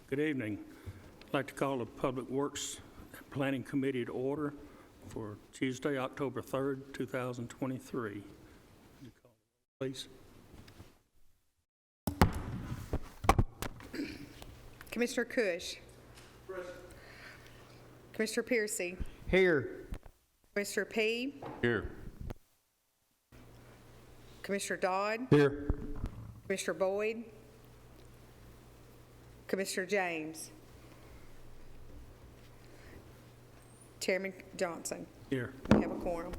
Good evening. I'd like to call the Public Works and Planning Committee to order for Tuesday, October 3rd, 2023. Would you call, please? Commissioner Cush. Present. Commissioner Piercy. Here. Commissioner P. Here. Commissioner Dodd. Here. Commissioner Boyd. Commissioner James. Chairman Johnson. Here. We have a quorum.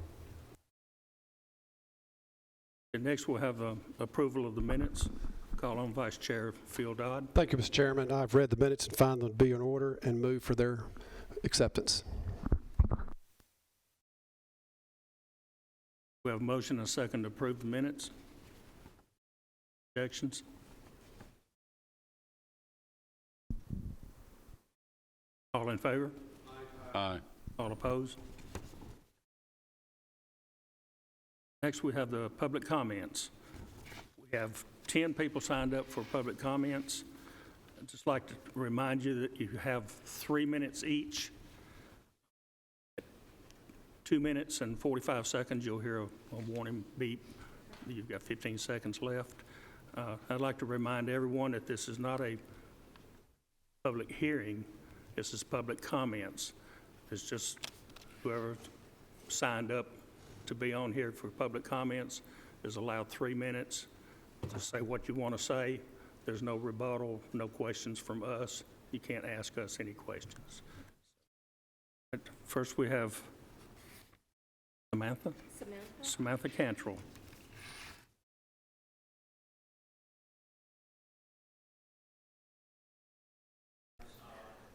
And next, we'll have approval of the minutes. Call on Vice Chair Phil Dodd. Thank you, Mr. Chairman. I've read the minutes and find them to be in order and move for their acceptance. We have a motion and a second to approve the minutes. Objections? All in favor? Aye. All opposed? Next, we have the public comments. We have 10 people signed up for public comments. I'd just like to remind you that you have 3 minutes each. At 2 minutes and 45 seconds, you'll hear a warning beep. You've got 15 seconds left. I'd like to remind everyone that this is not a public hearing. This is public comments. It's just whoever signed up to be on here for public comments is allowed 3 minutes to say what you want to say. There's no rebuttal, no questions from us. You can't ask us any questions. But first we have Samantha Cantrell.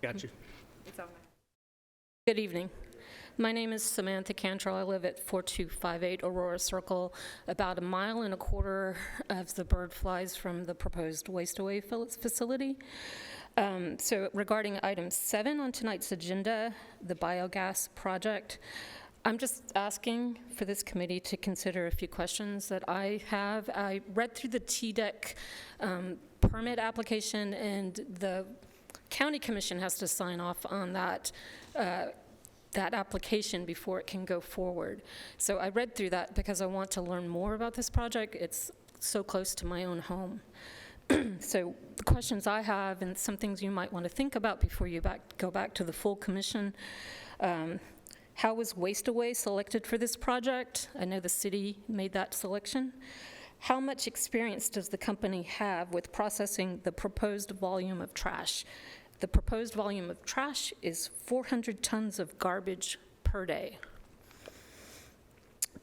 Got you. It's on. Good evening. My name is Samantha Cantrell. I live at 4258 Aurora Circle, about 1.25 miles of the bird flies from the proposed waste-away facility. So regarding item 7 on tonight's agenda, the biogas project, I'm just asking for this committee to consider a few questions that I have. I read through the TDEC permit application, and the County Commission has to sign off on that application before it can go forward. So I read through that because I want to learn more about this project. It's so close to my own home. So the questions I have, and some things you might want to think about before you go back to the full commission. How was waste-away selected for this project? I know the city made that selection. How much experience does the company have with processing the proposed volume of trash? The proposed volume of trash is 400 tons of garbage per day.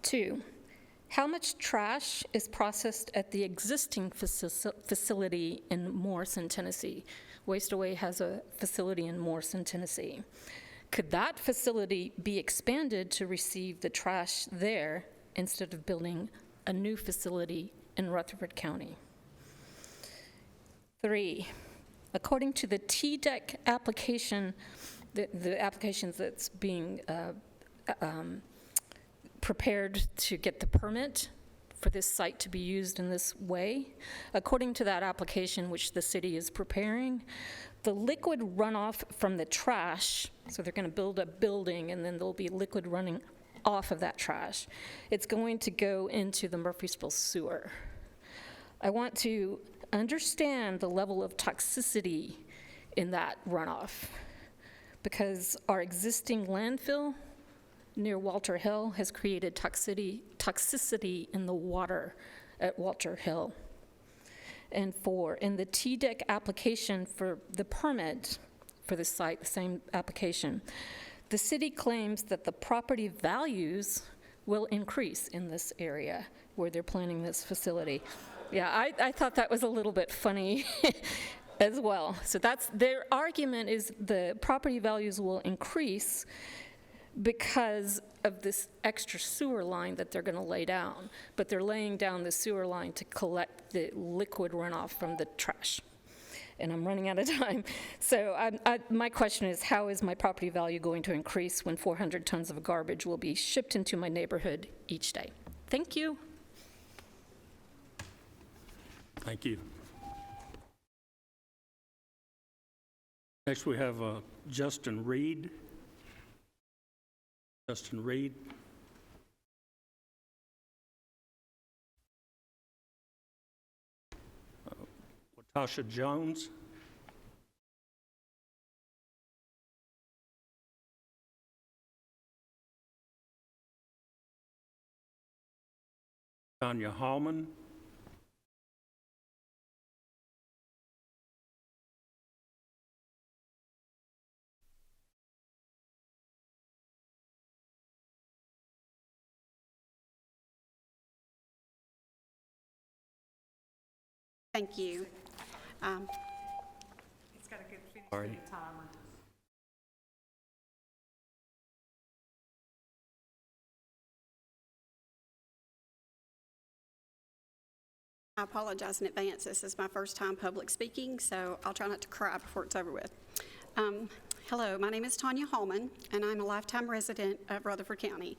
2, how much trash is processed at the existing facility in Morrison, Tennessee? Waste-away has a facility in Morrison, Tennessee. Could that facility be expanded to receive the trash there instead of building a new facility in Rutherford County? 3, according to the TDEC application, the applications that's being prepared to get the permit for this site to be used in this way, according to that application which the city is preparing, the liquid runoff from the trash, so they're going to build a building and then there'll be liquid running off of that trash. It's going to go into the Murfreesboro sewer. I want to understand the level of toxicity in that runoff, because our existing landfill near Walter Hill has created toxicity in the water at Walter Hill. And 4, in the TDEC application for the permit for the site, the same application, the city claims that the property values will increase in this area where they're planning this facility. Yeah, I thought that was a little bit funny as well. So that's their argument, is the property values will increase because of this extra sewer line that they're going to lay down. But they're laying down the sewer line to collect the liquid runoff from the trash. And I'm running out of time. So my question is, how is my property value going to increase when 400 tons of garbage will be shipped into my neighborhood each day? Thank you. Thank you. Next, we have Justin Reed. Justin Reed. Latasha Jones. Tanya Hallman. Thank you. It's got a good finish Sorry. to the timer. I apologize in advance. This is my first time public speaking, so I'll try not to cry before it's over with. Hello, my name is Tanya Hallman, and I'm a lifetime resident of Rutherford County.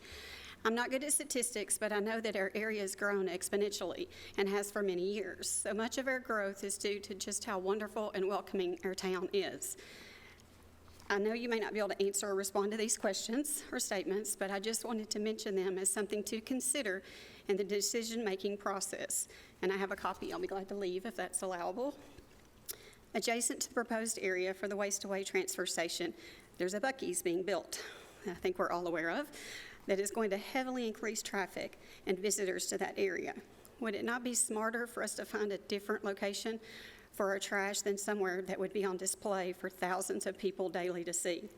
I'm not good at statistics, but I know that our area has grown exponentially and has for many years. So much of our growth is due to just how wonderful and welcoming our town is. I know you may not be able to answer or respond to these questions or statements, but I just wanted to mention them as something to consider in the decision-making process. And I have a copy. I'll be glad to leave if that's allowable. Adjacent to the proposed area for the waste-away transfer station, there's a Buc-ee's being built, I think we're all aware of, that is going to heavily increase traffic and visitors to that area. Would it not be smarter for us to find a different location for our trash than somewhere that would be on display for thousands of people daily to see?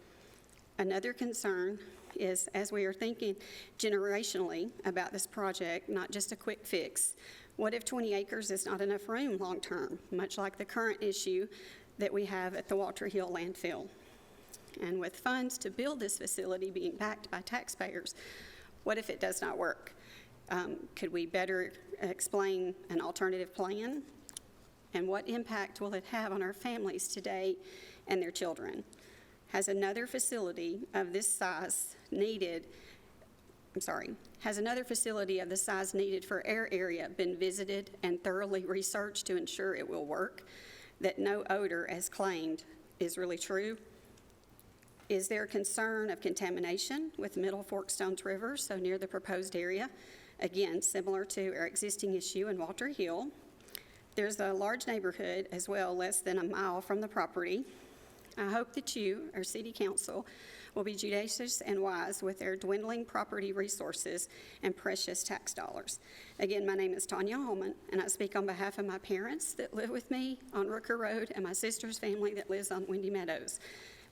Another concern is, as we are thinking generationally about this project, not just a quick fix, what if 20 acres is not enough room long-term, much like the current issue that we have at the Walter Hill landfill? And with funds to build this facility being backed by taxpayers, what if it does not work? Could we better explain an alternative plan? And what impact will it have on our families today and their children? Has another facility of this size needed for our area been visited and thoroughly researched to ensure it will work, that no odor, as claimed, is really true? Is there concern of contamination with Middle Fork Stones River, so near the proposed area? Again, similar to our existing issue in Walter Hill. There's a large neighborhood as well, less than a mile from the property. I hope that you, our city council, will be judicious and wise with their dwindling property resources and precious tax dollars. Again, my name is Tanya Holman, and I speak on behalf of my parents that live with me on Rooker Road and my sister's family that lives on Windy Meadows.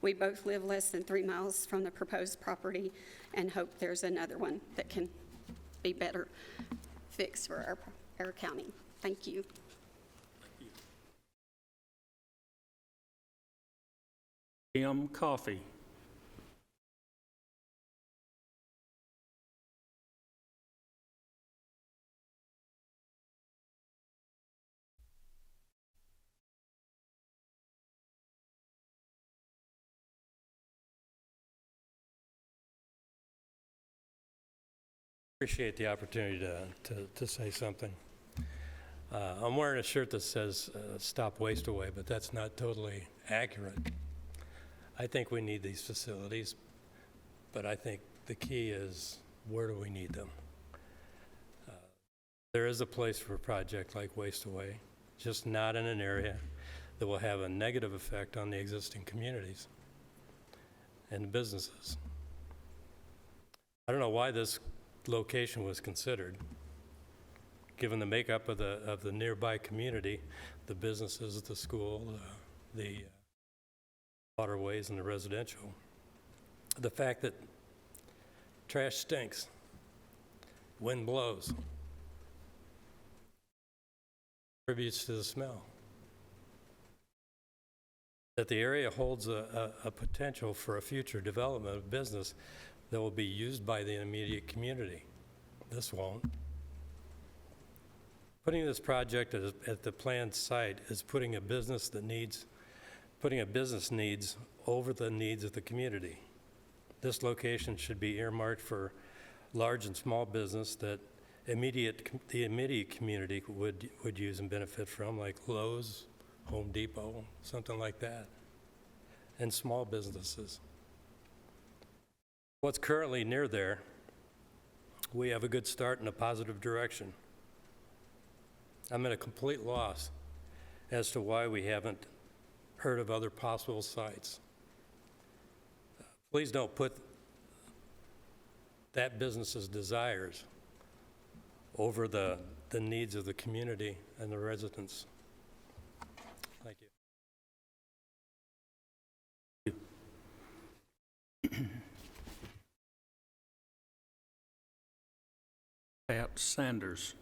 We both live less than 3 miles from the proposed property and hope there's another one that can be better fixed for our county. Thank you. Kim Coffey. Appreciate the opportunity to say something. I'm wearing a shirt that says stop waste away, but that's not totally accurate. I think we need these facilities, but I think the key is, where do we need them? There is a place for a project like waste away, just not in an area that will have a negative effect on the existing communities and businesses. I don't know why this location was considered, given the makeup of the nearby community, the businesses, the school, the waterways, and the residential. The fact that trash stinks, wind blows, contributes to the smell. That the area holds a potential for a future development of business that will be used by the immediate community. This won't. Putting this project at the planned site is putting a business needs over the needs of the community. This location should be earmarked for large and small business that the immediate community would use and benefit from, like Lowe's, Home Depot, something like that. and small businesses. What's currently near there, we have a good start in a positive direction. I'm at a complete loss as to why we haven't heard of other possible sites. Please don't put that business's desires over the needs of the community and the residents. Thank you. Pat Sanders.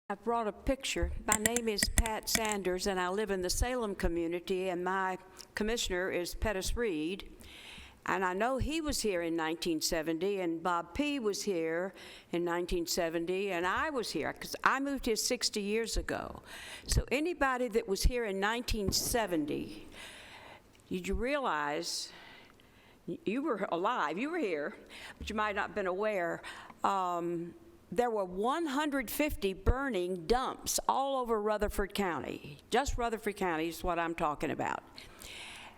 I brought a picture. My name is Pat Sanders, and I live in the Salem community, and my commissioner is Pettis Reed. And I know he was here in 1970, and Bob P. was here in 1970, and I was here, because I moved here 60 years ago. So anybody that was here in 1970, did you realize, you were alive, you were here, but you might not have been aware, there were 150 burning dumps all over Rutherford County. Just Rutherford County is what I'm talking about.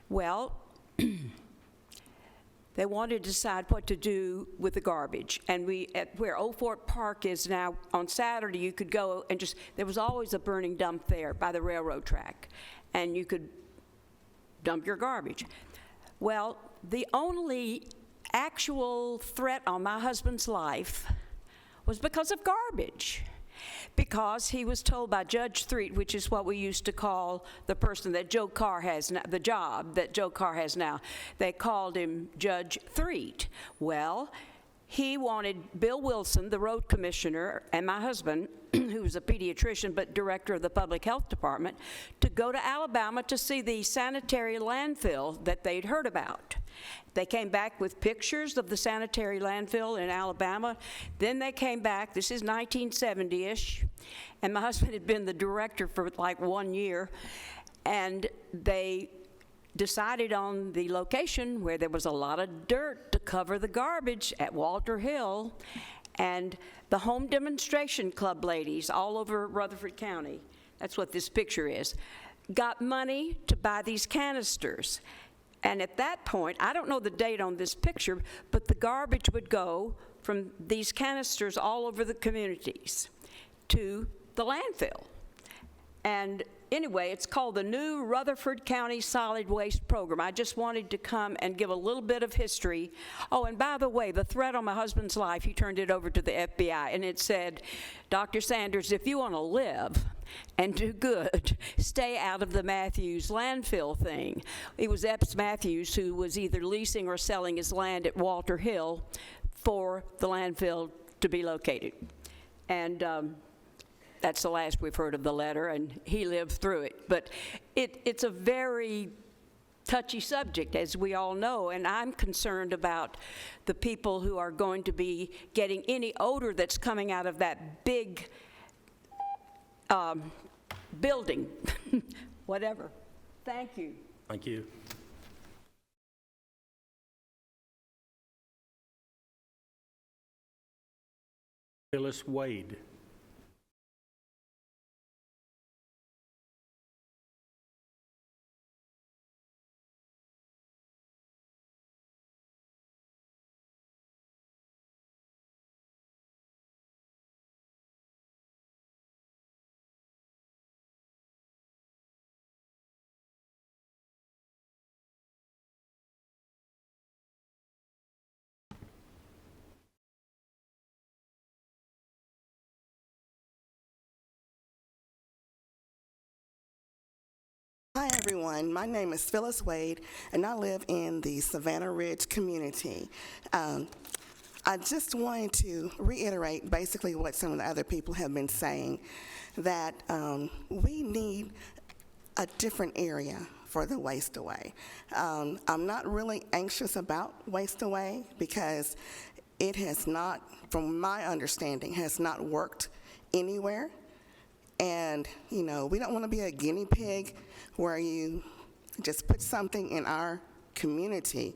Well, they wanted to decide what to do with the garbage. And where Old Fort Park is now, on Saturday, you could go and there was always a burning dump there by the railroad track. And you could dump your garbage. Well, the only actual threat on my husband's life was because of garbage. Because he was told by Judge Threet, which is what we used to call the person that Joe Carr has now, the job that Joe Carr has now, they called him Judge Threet. Well, he wanted Bill Wilson, the road commissioner, and my husband, who was a pediatrician but director of the public health department, to go to Alabama to see the sanitary landfill that they'd heard about. They came back with pictures of the sanitary landfill in Alabama. Then they came back, this is 1970-ish, and my husband had been the director for like 1 year, and they decided on the location where there was a lot of dirt to cover the garbage at Walter Hill, and the Home Demonstration Club ladies all over Rutherford County, that's what this picture is, got money to buy these canisters. And at that point, I don't know the date on this picture, but the garbage would go from these canisters all over the communities to the landfill. And anyway, it's called the new Rutherford County Solid Waste Program. I just wanted to come and give a little bit of history. Oh, and by the way, the threat on my husband's life, he turned it over to the FBI, and it said, Dr. Sanders, if you want to live and do good, stay out of the Matthews landfill thing. It was Epps Matthews who was either leasing or selling his land at Walter Hill for the landfill to be located. And that's the last we've heard of the letter, and he lived through it. But it's a very touchy subject, as we all know, and I'm concerned about the people who are going to be getting any odor that's coming out of that big building, whatever. Thank you. Thank you. Phyllis Wade. Hi everyone, my name is Phyllis Wade and I live in the Savannah Ridge community. I just wanted to reiterate basically what some of the other people have been saying, that we need a different area for the waste away. I'm not really anxious about waste away because it has not, from my understanding, has not worked anywhere. And, you know, we don't want to be a guinea pig where you just put something in our community.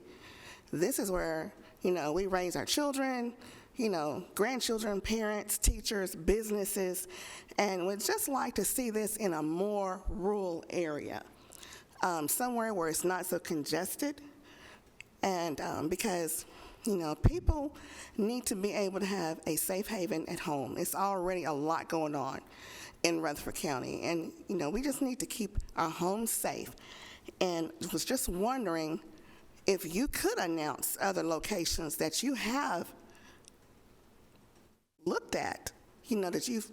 This is where, you know, we raise our children, you know, grandchildren, parents, teachers, businesses, and we'd just like to see this in a more rural area, somewhere where it's not so congested, and because, you know, people need to be able to have a safe haven at home. It's already a lot going on in Rutherford County, and, you know, we just need to keep our homes safe. And was just wondering if you could announce other locations that you have looked at, you know, that you've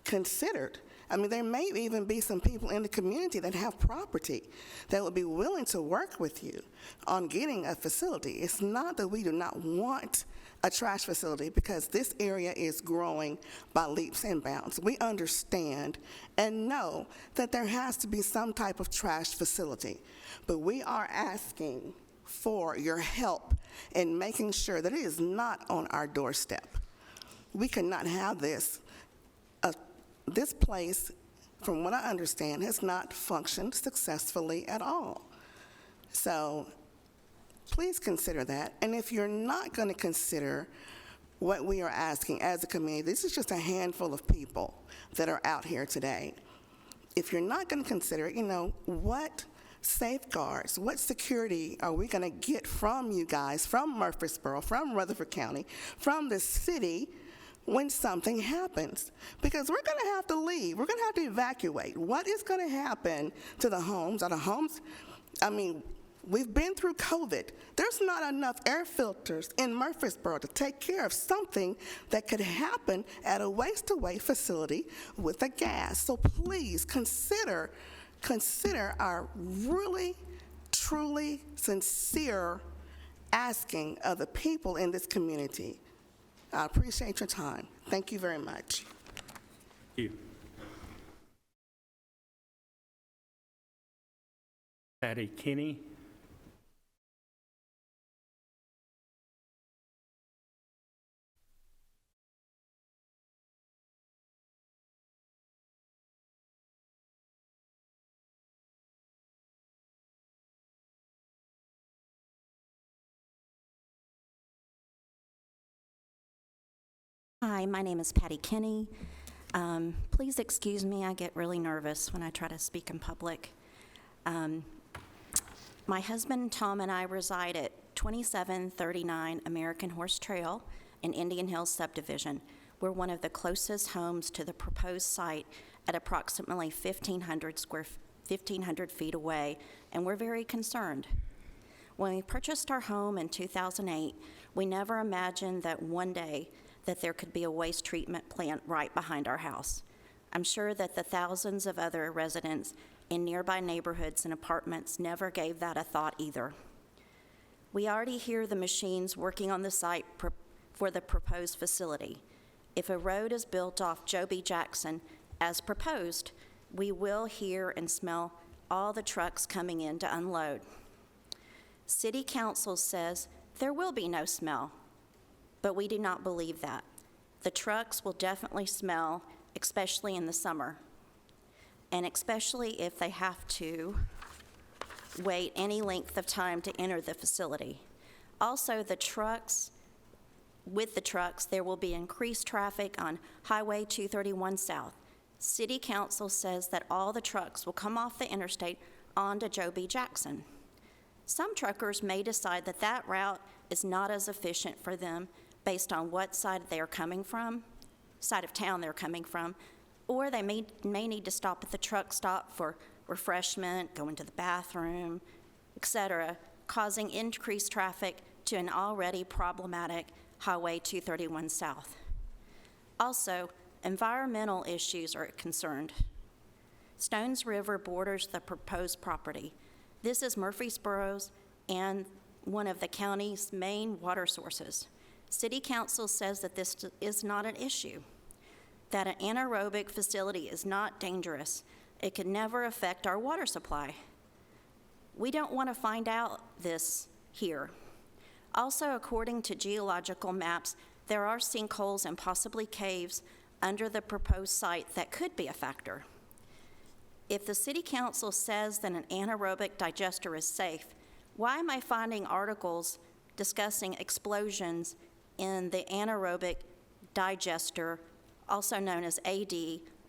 considered. I mean, there may even be some people in the community that have property that would be willing to work with you on getting a facility. It's not that we do not want a trash facility, because this area is growing by leaps and bounds. We understand and know that there has to be some type of trash facility, but we are asking for your help in making sure that it is not on our doorstep. We cannot have this. This place, from what I understand, has not functioned successfully at all. So please consider that. And if you're not going to consider what we are asking as a community, this is just a handful of people that are out here today. If you're not going to consider it, you know, what safeguards, what security are we going to get from you guys, from Murfreesboro, from Rutherford County, from the city when something happens? Because we're going to have to leave. We're going to have to evacuate. What is going to happen to the homes? Are the homes, I mean, we've been through COVID. There's not enough air filters in Murfreesboro to take care of something that could happen at a waste-to-way facility with a gas. So please consider our really, truly sincere asking of the people in this community. I appreciate your time. Thank you very much. Thank you. Patty Kinney. Hi, my name is Patty Kinney. Please excuse me, I get really nervous when I try to speak in public. My husband Tom and I reside at 2739 American Horse Trail in Indian Hills subdivision. We're one of the closest homes to the proposed site at approximately 1,500 feet away, and we're very concerned. When we purchased our home in 2008, we never imagined that one day that there could be a waste treatment plant right behind our house. I'm sure that the thousands of other residents in nearby neighborhoods and apartments never gave that a thought either. We already hear the machines working on the site for the proposed facility. If a road is built off Joe B. Jackson as proposed, we will hear and smell all the trucks coming in to unload. City Council says there will be no smell, but we do not believe that. The trucks will definitely smell, especially in the summer, and especially if they have to wait any length of time to enter the facility. Also, with the trucks, there will be increased traffic on Highway 231 South. City Council says that all the trucks will come off the interstate onto Joe B. Jackson. Some truckers may decide that that route is not as efficient for them based on what side of town they're coming from, or they may need to stop at the truck stop for refreshment, go into the bathroom, etc., causing increased traffic to an already problematic Highway 231 South. Also, environmental issues are concerned. Stones River borders the proposed property. This is Murfreesboro's and one of the county's main water sources. City Council says that this is not an issue, that an anaerobic facility is not dangerous. It could never affect our water supply. We don't want to find out this here. Also, according to geological maps, there are sinkholes and possibly caves under the proposed site that could be a factor. If the City Council says that an anaerobic digester is safe, why am I finding articles discussing explosions in the anaerobic digester, also known as AD,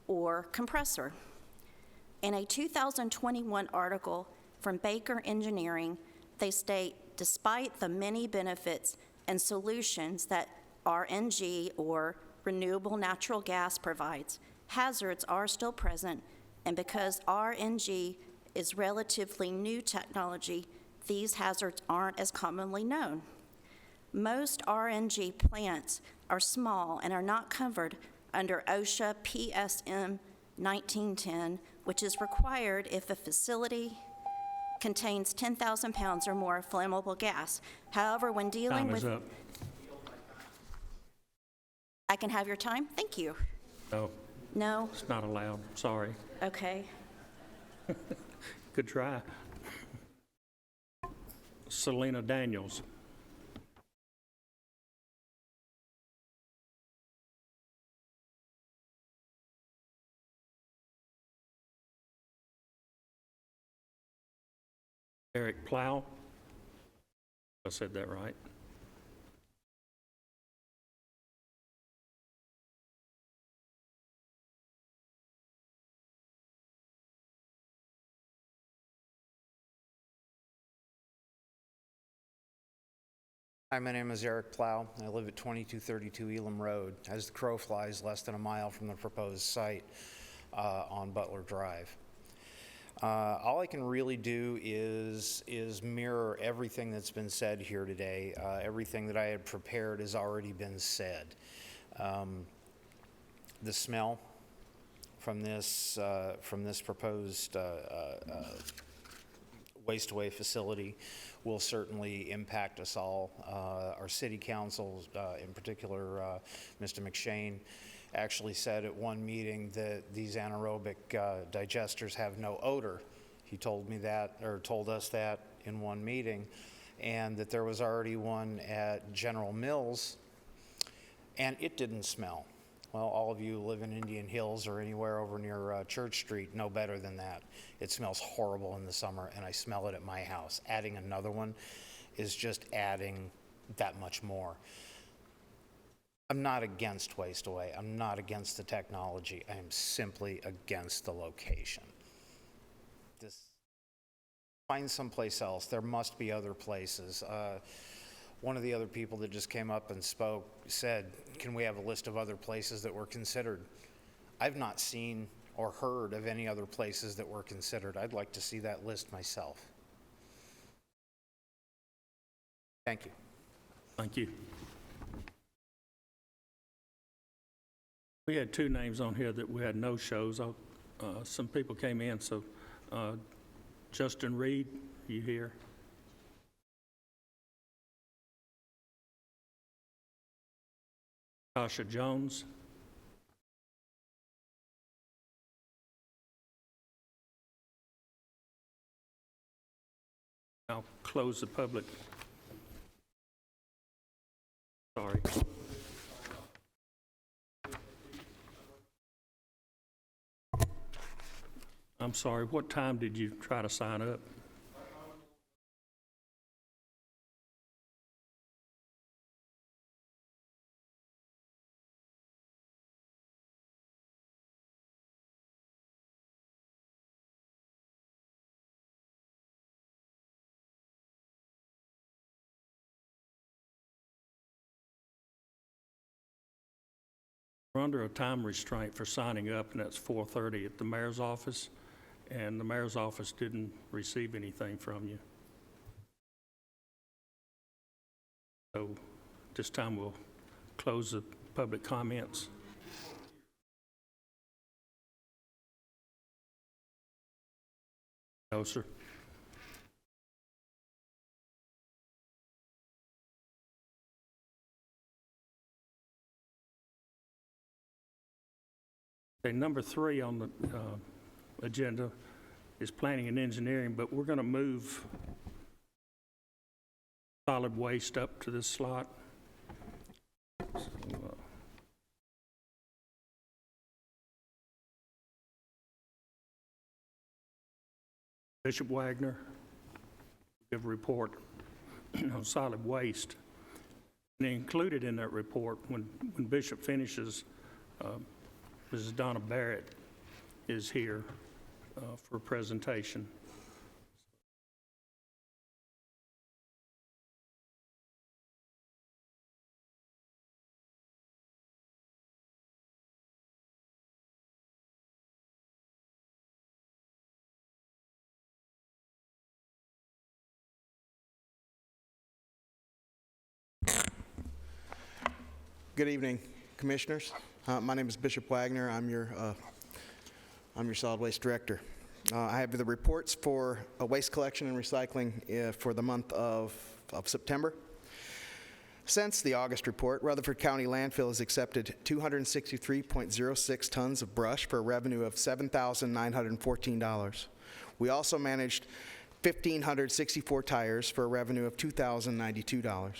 or compressor? In a 2021 article from Baker Engineering, they state, despite the many benefits and solutions that RNG, or renewable natural gas, provides, hazards are still present, and because RNG is relatively new technology, these hazards aren't as commonly known. Most RNG plants are small and are not covered under OSHA PSM 1910, which is required if a facility contains 10,000 pounds or more of flammable gas. However, when dealing Time is with... up. I can have your time? Thank you. No, No? it's not allowed. Sorry. Okay. Good try. Selena Daniels. Eric Plow. I said that right. Hi, my name is Eric Plow. I live at 2232 Elam Road. As the crow flies, less than a mile from the proposed site on Butler Drive. All I can really do is mirror everything that's been said here today. Everything that I had prepared has already been said. The smell from this proposed waste-away facility will certainly impact us all. Our city council, in particular, Mr. McShane, actually said at one meeting that these anaerobic digesters have no odor. He told me that, or told us that in one meeting, and that there was already one at General Mills, and it didn't smell. Well, all of you who live in Indian Hills or anywhere over near Church Street know better than that. It smells horrible in the summer, and I smell it at my house. Adding another one is just adding that much more. I'm not against waste away. I'm not against the technology. I am simply against the location. Find someplace else. There must be other places. One of the other people that just came up and spoke said, can we have a list of other places that were considered? I've not seen or heard of any other places that were considered. I'd like to see that list myself. Thank you. Thank you. We had two names on here that we had no shows. Some people came in, so Justin Reed, you here? Tasha Jones. I'll close the public. Sorry. I'm sorry, what time did you try to sign up? We're under a time restraint for signing up, and that's 4:30 at the mayor's office, and the mayor's office didn't receive anything from you. So this time we'll close the public comments. No, sir. Okay, number 3 on the agenda is planning and engineering, but we're going to move solid waste up to this slot. So, Bishop Wagner give a report on solid waste. And included in that report, when Bishop finishes, Mrs. Donna Barrett is here for a presentation. Good evening, Commissioners. My name is Bishop Wagner. I'm your solid waste director. I have the reports for waste collection and recycling for the month of September. Since the August report, Rutherford County Landfill has accepted 263.06 tons of brush for a revenue of $7,914. We also managed 1,564 tires for a revenue of $2,092.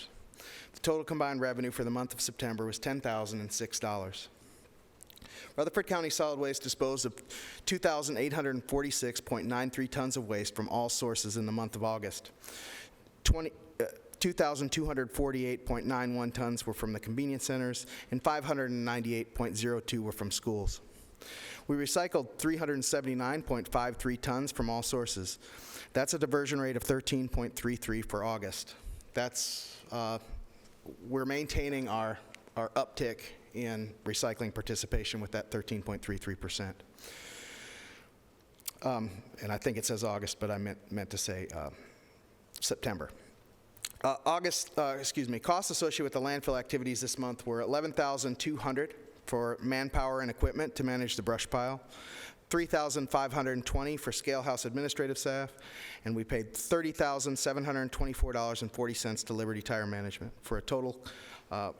The total combined revenue for the month of September was $10,006. Rutherford County Solid Waste disposed of 2,846.93 tons of waste from all sources in the month of August. 2,248.91 tons were from the convenience centers, and 598.02 were from schools. We recycled 379.53 tons from all sources. That's a diversion rate of 13.33 for August. We're maintaining our uptick in recycling participation with that 13.33%. And I think it says August, but I meant to say September. Costs associated with the landfill activities this month were $11,200 for manpower and equipment to manage the brush pile, $3,520 for scale house administrative staff, and we paid $30,724.40 to Liberty Tire Management for a total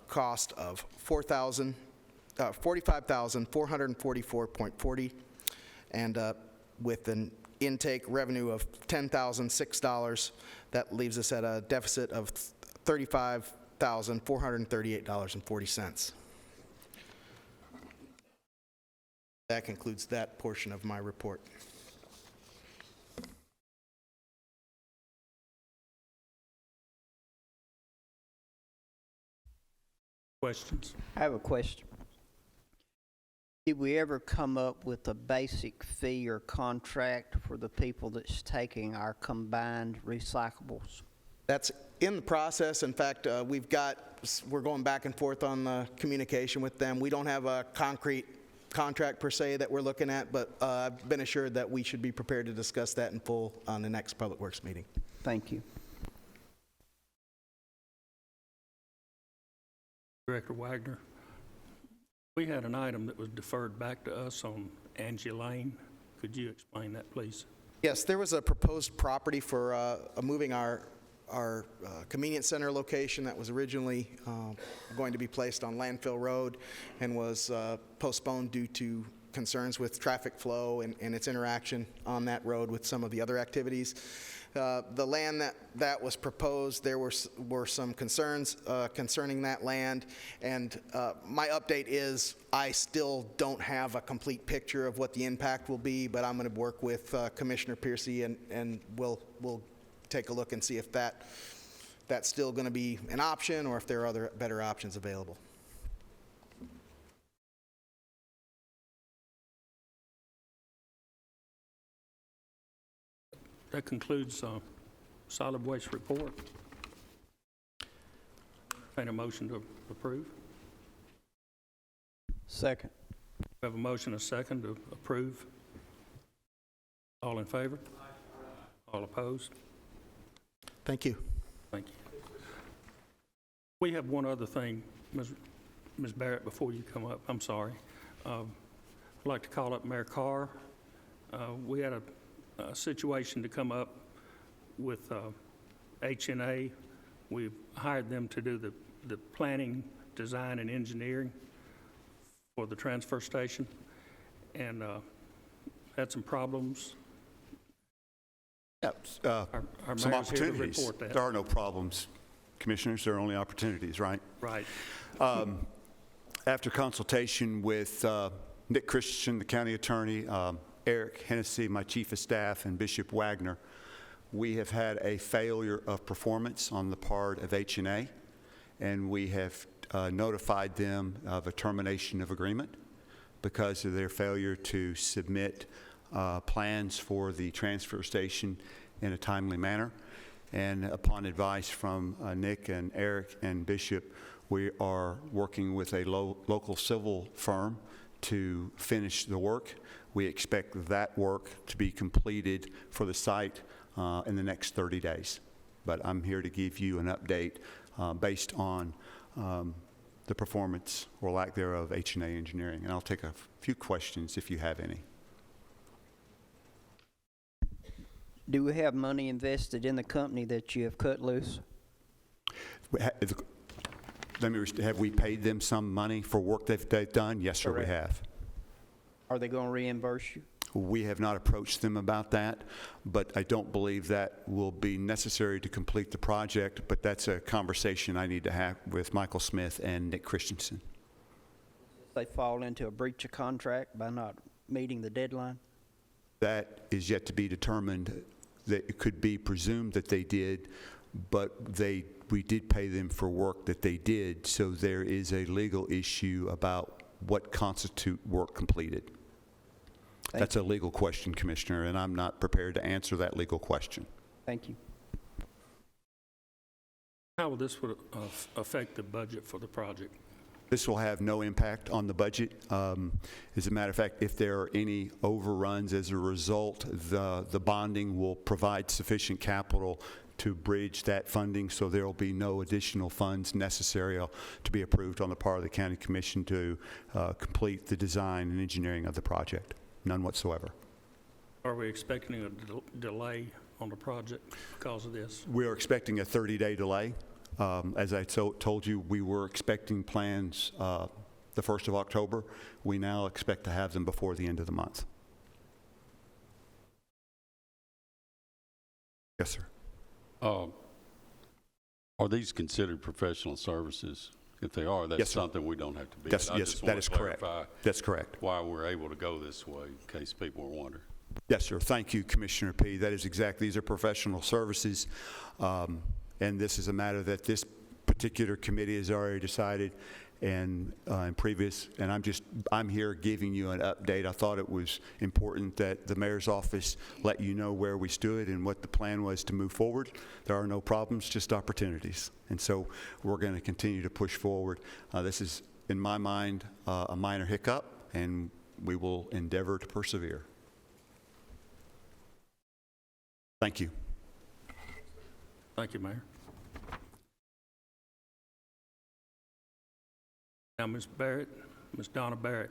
cost of $45,444.40, and with an intake revenue of $10,006, that leaves us at a deficit of $35,438.40. That concludes that portion of my report. Questions? I have a question. Did we ever come up with a basic fee or contract for the people that's taking our combined recyclables? That's in the process. In fact, we're going back and forth on the communication with them. We don't have a concrete contract per se that we're looking at, but I've been assured that we should be prepared to discuss that in full on the next Public Works meeting. Thank you. Director Wagner, we had an item that was deferred back to us on Angie Lane. Could you explain that, please? Yes, there was a proposed property for moving our convenience center location that was originally going to be placed on Landfill Road and was postponed due to concerns with traffic flow and its interaction on that road with some of the other activities. The land that was proposed, there were some concerns concerning that land, and my update is I still don't have a complete picture of what the impact will be, but I'm going to work with Commissioner Piercy and we'll take a look and see if that's still going to be an option or if there are other better options available. That concludes solid waste report. Entertain a motion to approve. Second. We have a motion, a second to approve. All in favor? All opposed? Thank you. Thank you. We have one other thing, Ms. Barrett, before you come up. I'm sorry. I'd like to call up Mayor Carr. We had a situation to come up with H&A. We've hired them to do the planning, design, and engineering for the transfer station, and had some problems. Our some mayor's here to opportunities. report that. There are no problems, Commissioners. There are only opportunities, right? Right. After consultation with Nick Christensen, the county attorney, Eric Hennessy, my chief of staff, and Bishop Wagner, we have had a failure of performance on the part of H&A, and we have notified them of a termination of agreement because of their failure to submit plans for the transfer station in a timely manner. And upon advice from Nick and Eric and Bishop, we are working with a local civil firm to finish the work. We expect that work to be completed for the site in the next 30 days. But I'm here to give you an update based on the performance or lack thereof of H&A Engineering. And I'll take a few questions if you have any. Do we have money invested in the company that you have cut loose? Have we paid them some money for work they've done? Yes, sir, we have. Are they going to reimburse you? We have not approached them about that, but I don't believe that will be necessary to complete the project, but that's a conversation I need to have with Michael Smith and Nick Christensen. They fall into a breach of contract by not meeting the deadline? That is yet to be determined. That it could be presumed that they did, but we did pay them for work that they did, so there is a legal issue about what constitute work completed. That's a legal question, Commissioner, and I'm not prepared to answer that legal question. Thank you. How will this affect the budget for the project? This will have no impact on the budget. As a matter of fact, if there are any overruns as a result, the bonding will provide sufficient capital to bridge that funding, so there will be no additional funds necessary to be approved on the part of the County Commission to complete the design and engineering of the project. None whatsoever. Are we expecting a delay on the project because of this? We're expecting a 30-day delay. As I told you, we were expecting plans the 1st of October. We now expect to have them before the end of the month. Yes, sir. Are these considered professional services? If they are, that's something we don't have to be. Yes, that is correct. That's correct. Why we're able to go this way, in case people were wondering. Yes, sir. Thank you, Commissioner P. That is exactly, these are professional services, and this is a matter that this particular committee has already decided, and I'm here giving you an update. I thought it was important that the mayor's office let you know where we stood and what the plan was to move forward. There are no problems, just opportunities, and so we're going to continue to push forward. This is, in my mind, a minor hiccup, and we will endeavor to persevere. Thank you. Thank you, Mayor. Now, Ms. Barrett, Ms. Donna Barrett.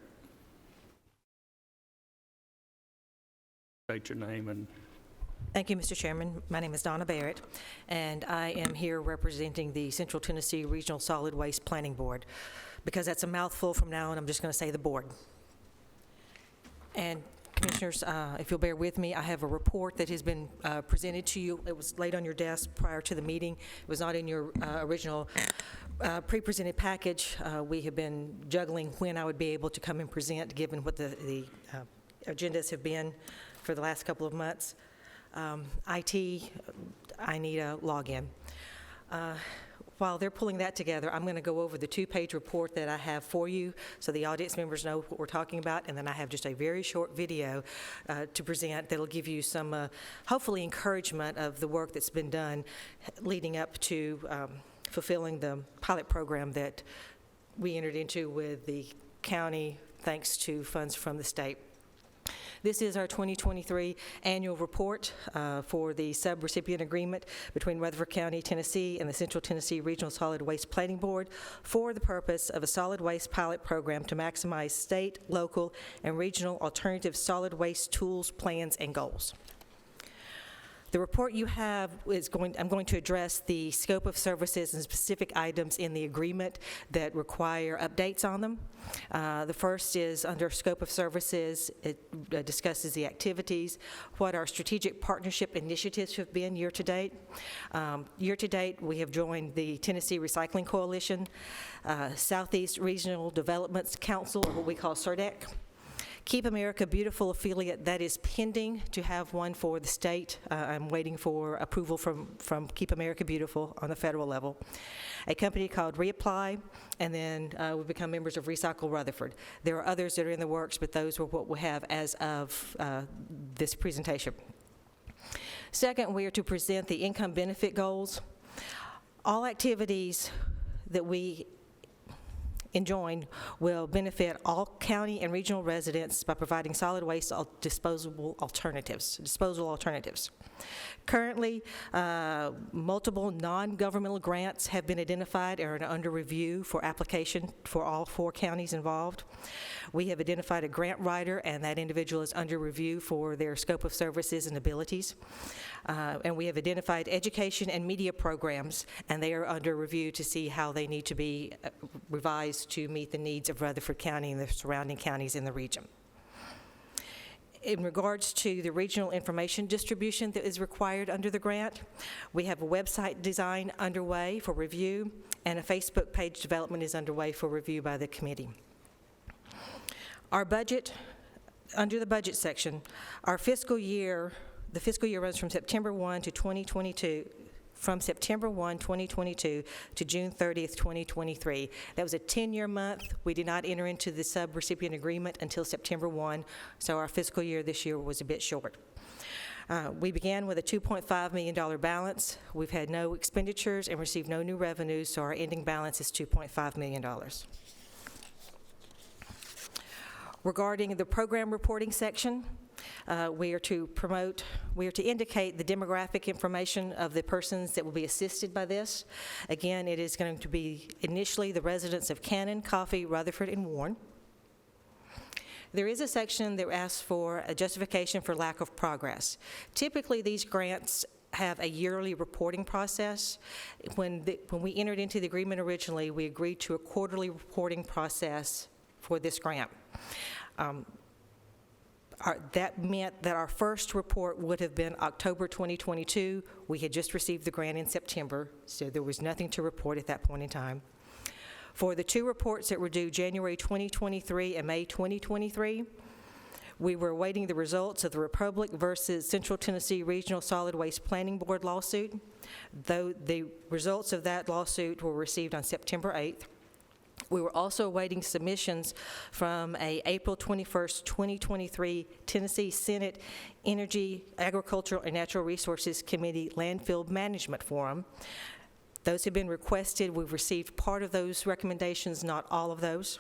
State your name and... Thank you, Mr. Chairman. My name is Donna Barrett, and I am here representing the Central Tennessee Regional Solid Waste Planning Board. Because that's a mouthful from now on, I'm just going to say the board. And Commissioners, if you'll bear with me, I have a report that has been presented to you. It was laid on your desk prior to the meeting. It was not in your original pre-presented package. We have been juggling when I would be able to come and present, given what the agendas have been for the last couple of months. IT, I need a login. While they're pulling that together, I'm going to go over the 2-page report that I have for you so the audience members know what we're talking about, and then I have just a very short video to present that'll give you some, hopefully, encouragement of the work that's been done leading up to fulfilling the pilot program that we entered into with the county thanks to funds from the state. This is our 2023 annual report for the subrecipient agreement between Rutherford County, Tennessee and the Central Tennessee Regional Solid Waste Planning Board for the purpose of a solid waste pilot program to maximize state, local, and regional alternative solid waste tools, plans, and goals. The report you have is I'm going to address the scope of services and specific items in the agreement that require updates on them. The first is under scope of services. It discusses the activities, what our strategic partnership initiatives have been year to date. Year to date, we have joined the Tennessee Recycling Coalition, Southeast Regional Development Council, what we call SERDEC, Keep America Beautiful affiliate, that is pending to have one for the state. I'm waiting for approval from Keep America Beautiful on the federal level. A company called Reapply, and then we've become members of Recycle Rutherford. There are others that are in the works, but those are what we have as of this presentation. Second, we are to present the income benefit goals. All activities that we enjoin will benefit all county and regional residents by providing solid waste disposal alternatives. Currently, multiple non-governmental grants have been identified and are under review for application for all 4 counties involved. We have identified a grant writer, and that individual is under review for their scope of services and abilities. And we have identified education and media programs, and they are under review to see how they need to be revised to meet the needs of Rutherford County and the surrounding counties in the region. In regards to the regional information distribution that is required under the grant, we have a website design underway for review, and a Facebook page development is underway for review by the committee. Our budget, under the budget section, the fiscal year runs from September 1 to 2022, from September 1, 2022 to June 30th, 2023. That was a 10-year month. We did not enter into the sub-recipient agreement until September 1, so our fiscal year this year was a bit short. We began with a $2.5 million balance. We've had no expenditures and received no new revenues, so our ending balance is $2.5 million. Regarding the program reporting section, we are to indicate the demographic information of the persons that will be assisted by this. Again, it is going to be initially the residents of Cannon, Coffee, Rutherford, and Warren. There is a section that asks for a justification for lack of progress. Typically, these grants have a yearly reporting process. When we entered into the agreement originally, we agreed to a quarterly reporting process for this grant. That meant that our first report would have been October 2022. We had just received the grant in September, so there was nothing to report at that point in time. For the 2 reports that were due January 2023 and May 2023, we were awaiting the results of the Republic versus Central Tennessee Regional Solid Waste Planning Board lawsuit. Though the results of that lawsuit were received on September 8th. We were also awaiting submissions from a April 21st, 2023 Tennessee Senate Energy, Agricultural, and Natural Resources Committee Landfill Management Forum. Those have been requested. We've received part of those recommendations, not all of those.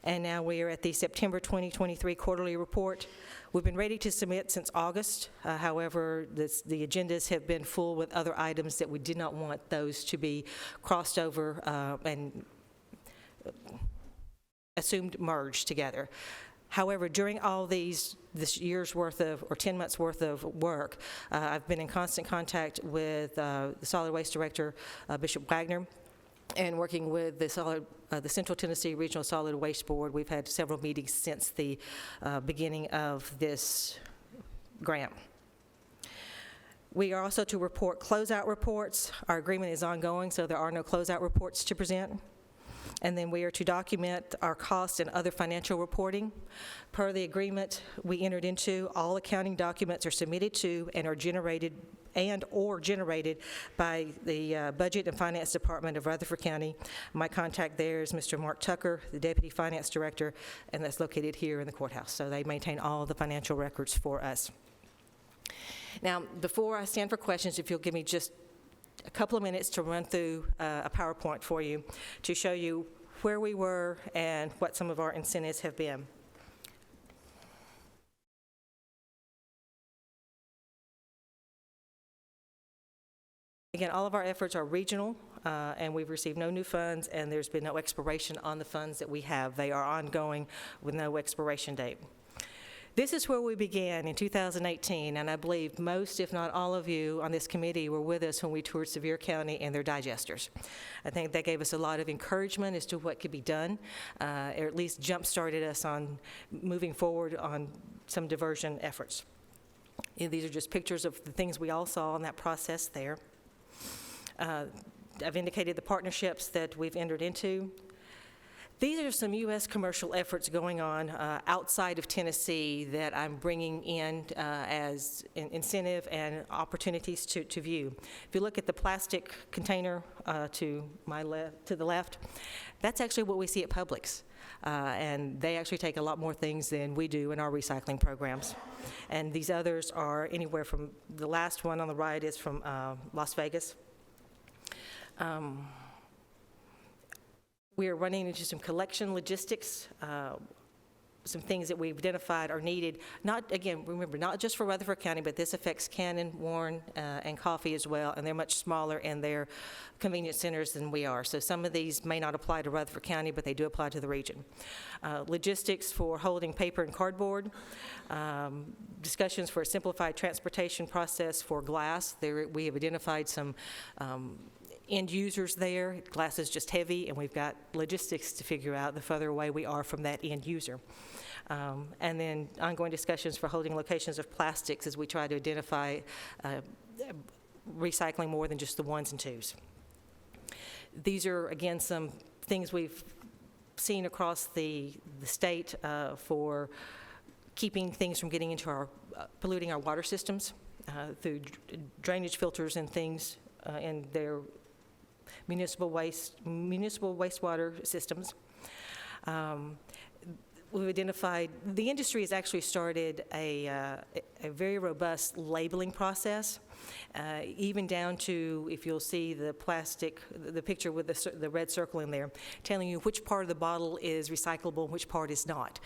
And now we are at the September 2023 quarterly report. We've been ready to submit since August. However, the agendas have been full with other items that we did not want those to be crossed over and assumed merged together. However, during all this year's worth of, or 10 months worth of work, I've been in constant contact with the Solid Waste Director, Bishop Wagner, and working with the Central Tennessee Regional Solid Waste Board. We've had several meetings since the beginning of this grant. We are also to report closeout reports. Our agreement is ongoing, so there are no closeout reports to present. And then we are to document our costs and other financial reporting. Per the agreement we entered into, all accounting documents are submitted to and are generated by the Budget and Finance Department of Rutherford County. My contact there is Mr. Mark Tucker, the Deputy Finance Director, and that's located here in the courthouse. So they maintain all the financial records for us. Now, before I stand for questions, if you'll give me just a couple of minutes to run through a PowerPoint for you to show you where we were and what some of our incentives have been. Again, all of our efforts are regional, and we've received no new funds, and there's been no expiration on the funds that we have. They are ongoing with no expiration date. This is where we began in 2018, and I believe most, if not all of you on this committee were with us when we toured Sevier County and their digesters. I think that gave us a lot of encouragement as to what could be done, or at least jump-started us on moving forward on some diversion efforts. And these are just pictures of the things we all saw in that process there. I've indicated the partnerships that we've entered into. These are some U.S. commercial efforts going on outside of Tennessee that I'm bringing in as incentive and opportunities to view. If you look at the plastic container to the left, that's actually what we see at Publix. And they actually take a lot more things than we do in our recycling programs. And these others are anywhere from, the last one on the right is from Las Vegas. We are running into some collection logistics, some things that we've identified are needed. Not, again, remember, not just for Rutherford County, but this affects Cannon, Warren, and Coffee as well, and they're much smaller in their convenience centers than we are. So some of these may not apply to Rutherford County, but they do apply to the region. Logistics for holding paper and cardboard. Discussions for a simplified transportation process for glass. We have identified some end users there. Glass is just heavy, and we've got logistics to figure out the further away we are from that end user. And then ongoing discussions for holding locations of plastics as we try to identify recycling more than just the ones and twos. These are, again, some things we've seen across the state for keeping things from getting into our, polluting our water systems through drainage filters and things in their municipal wastewater systems. We've identified, the industry has actually started a very robust labeling process, even down to, if you'll see the plastic, the picture with the red circle in there, telling you which part of the bottle is recyclable and which part is not.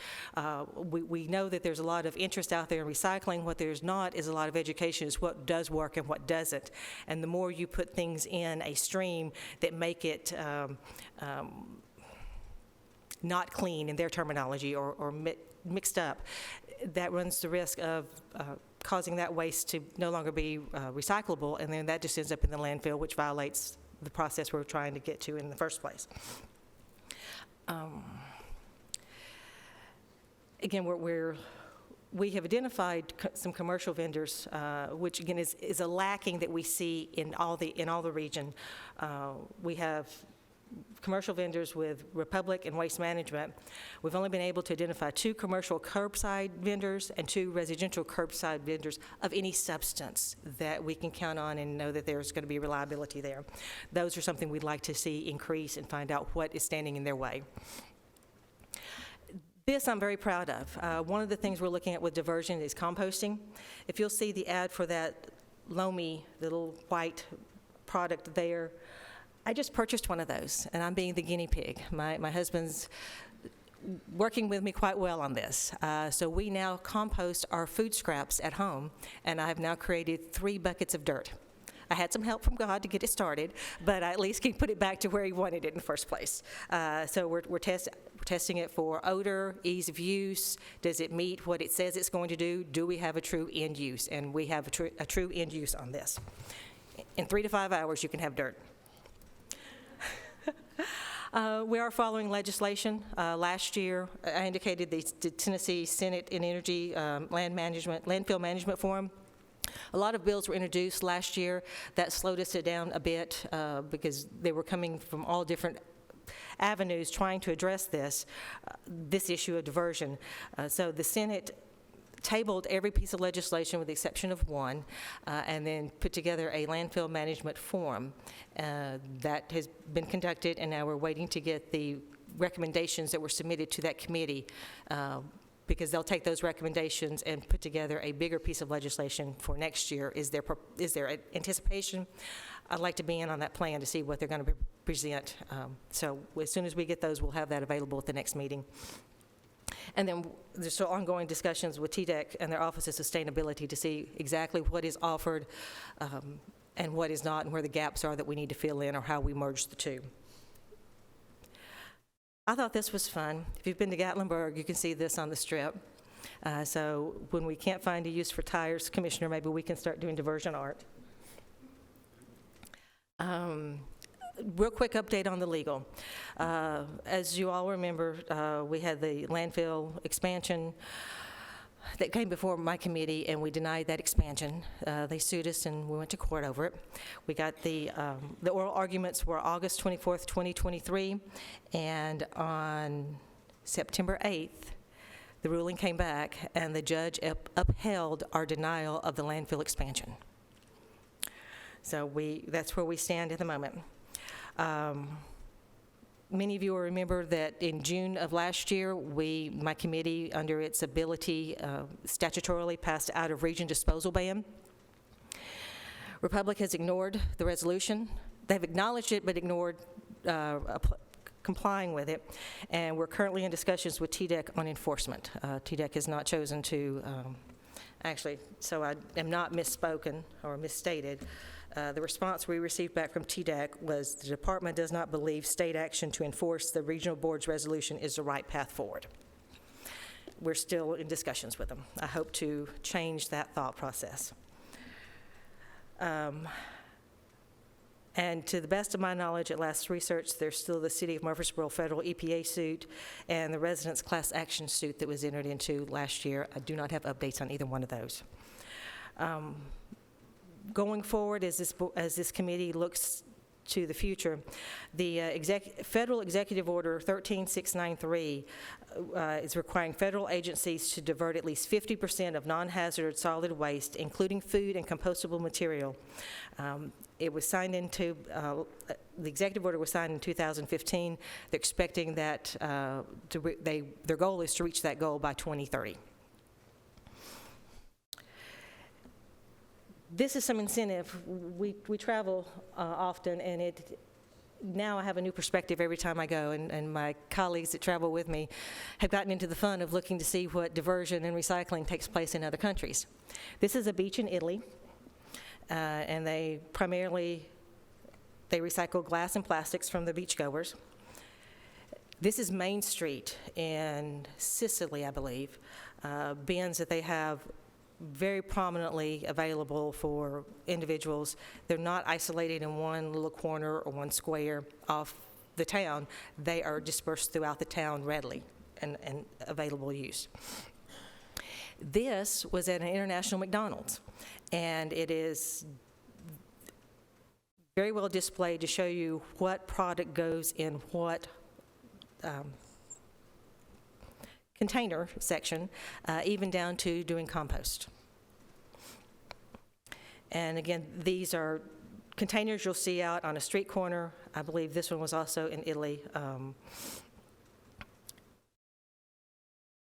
We know that there's a lot of interest out there in recycling. What there's not is a lot of education is what does work and what doesn't. And the more you put things in a stream that make it not clean in their terminology or mixed up, that runs the risk of causing that waste to no longer be recyclable, and then that just ends up in the landfill, which violates the process we're trying to get to in the first place. Again, we have identified some commercial vendors, which again is a lacking that we see in all the region. We have commercial vendors with Republic and Waste Management. We've only been able to identify 2 commercial curbside vendors and 2 residential curbside vendors of any substance that we can count on and know that there's going to be reliability there. Those are something we'd like to see increase and find out what is standing in their way. This I'm very proud of. One of the things we're looking at with diversion is composting. If you'll see the ad for that Lomi, the little white product there, I just purchased one of those, and I'm being the guinea pig. My husband's working with me quite well on this. So we now compost our food scraps at home, and I've now created 3 buckets of dirt. I had some help from God to get it started, but I at least can put it back to where He wanted it in the first place. So we're testing it for odor, ease of use. Does it meet what it says it's going to do? Do we have a true end use? And we have a true end use on this. In 3 to 5 hours, you can have dirt. We are following legislation. Last year, I indicated the Tennessee Senate and Energy Landfill Management Forum. A lot of bills were introduced last year. That slowed us down a bit because they were coming from all different avenues trying to address this issue of diversion. So the Senate tabled every piece of legislation with the exception of one, and then put together a landfill management forum that has been conducted, and now we're waiting to get the recommendations that were submitted to that committee, because they'll take those recommendations and put together a bigger piece of legislation for next year. Is there anticipation? I'd like to be in on that plan to see what they're going to present. So as soon as we get those, we'll have that available at the next meeting. And then there's still ongoing discussions with TDEC and their Office of Sustainability to see exactly what is offered and what is not, and where the gaps are that we need to fill in, or how we merge the two. I thought this was fun. If you've been to Gatlinburg, you can see this on the strip. So when we can't find a use for tires, Commissioner, maybe we can start doing diversion art. Real quick update on the legal. As you all remember, we had the landfill expansion that came before my committee, and we denied that expansion. They sued us, and we went to court over it. We got the oral arguments were August 24th, 2023, and on September 8th, the ruling came back, and the judge upheld our denial of the landfill expansion. So that's where we stand at the moment. Many of you will remember that in June of last year, my committee, under its ability, statutorily passed out of region disposal ban. Republic has ignored the resolution. They've acknowledged it, but ignored complying with it. And we're currently in discussions with TDEC on enforcement. TDEC has not chosen to, actually, so I am not misspoken or misstated. The response we received back from TDEC was the department does not believe state action to enforce the regional board's resolution is the right path forward. We're still in discussions with them. I hope to change that thought process. And to the best of my knowledge, at last research, there's still the City of Murfreesboro federal EPA suit and the residents' class action suit that was entered into last year. I do not have updates on either one of those. Going forward, as this committee looks to the future, the Federal Executive Order 13693 is requiring federal agencies to divert at least 50% of non-hazardous solid waste, including food and compostable material. It was signed into, the executive order was signed in 2015. They're expecting that their goal is to reach that goal by 2030. This is some incentive. We travel often, and now I have a new perspective every time I go, and my colleagues that travel with me have gotten into the fun of looking to see what diversion and recycling takes place in other countries. This is a beach in Italy, and they recycle glass and plastics from the beachgoers. This is Main Street in Sicily, I believe, bins that they have very prominently available for individuals. They're not isolated in one little corner or one square off the town. They are dispersed throughout the town readily and available use. This was at an international McDonald's, and it is very well displayed to show you what product goes in what container section, even down to doing compost. And again, these are containers you'll see out on a street corner. I believe this one was also in Italy.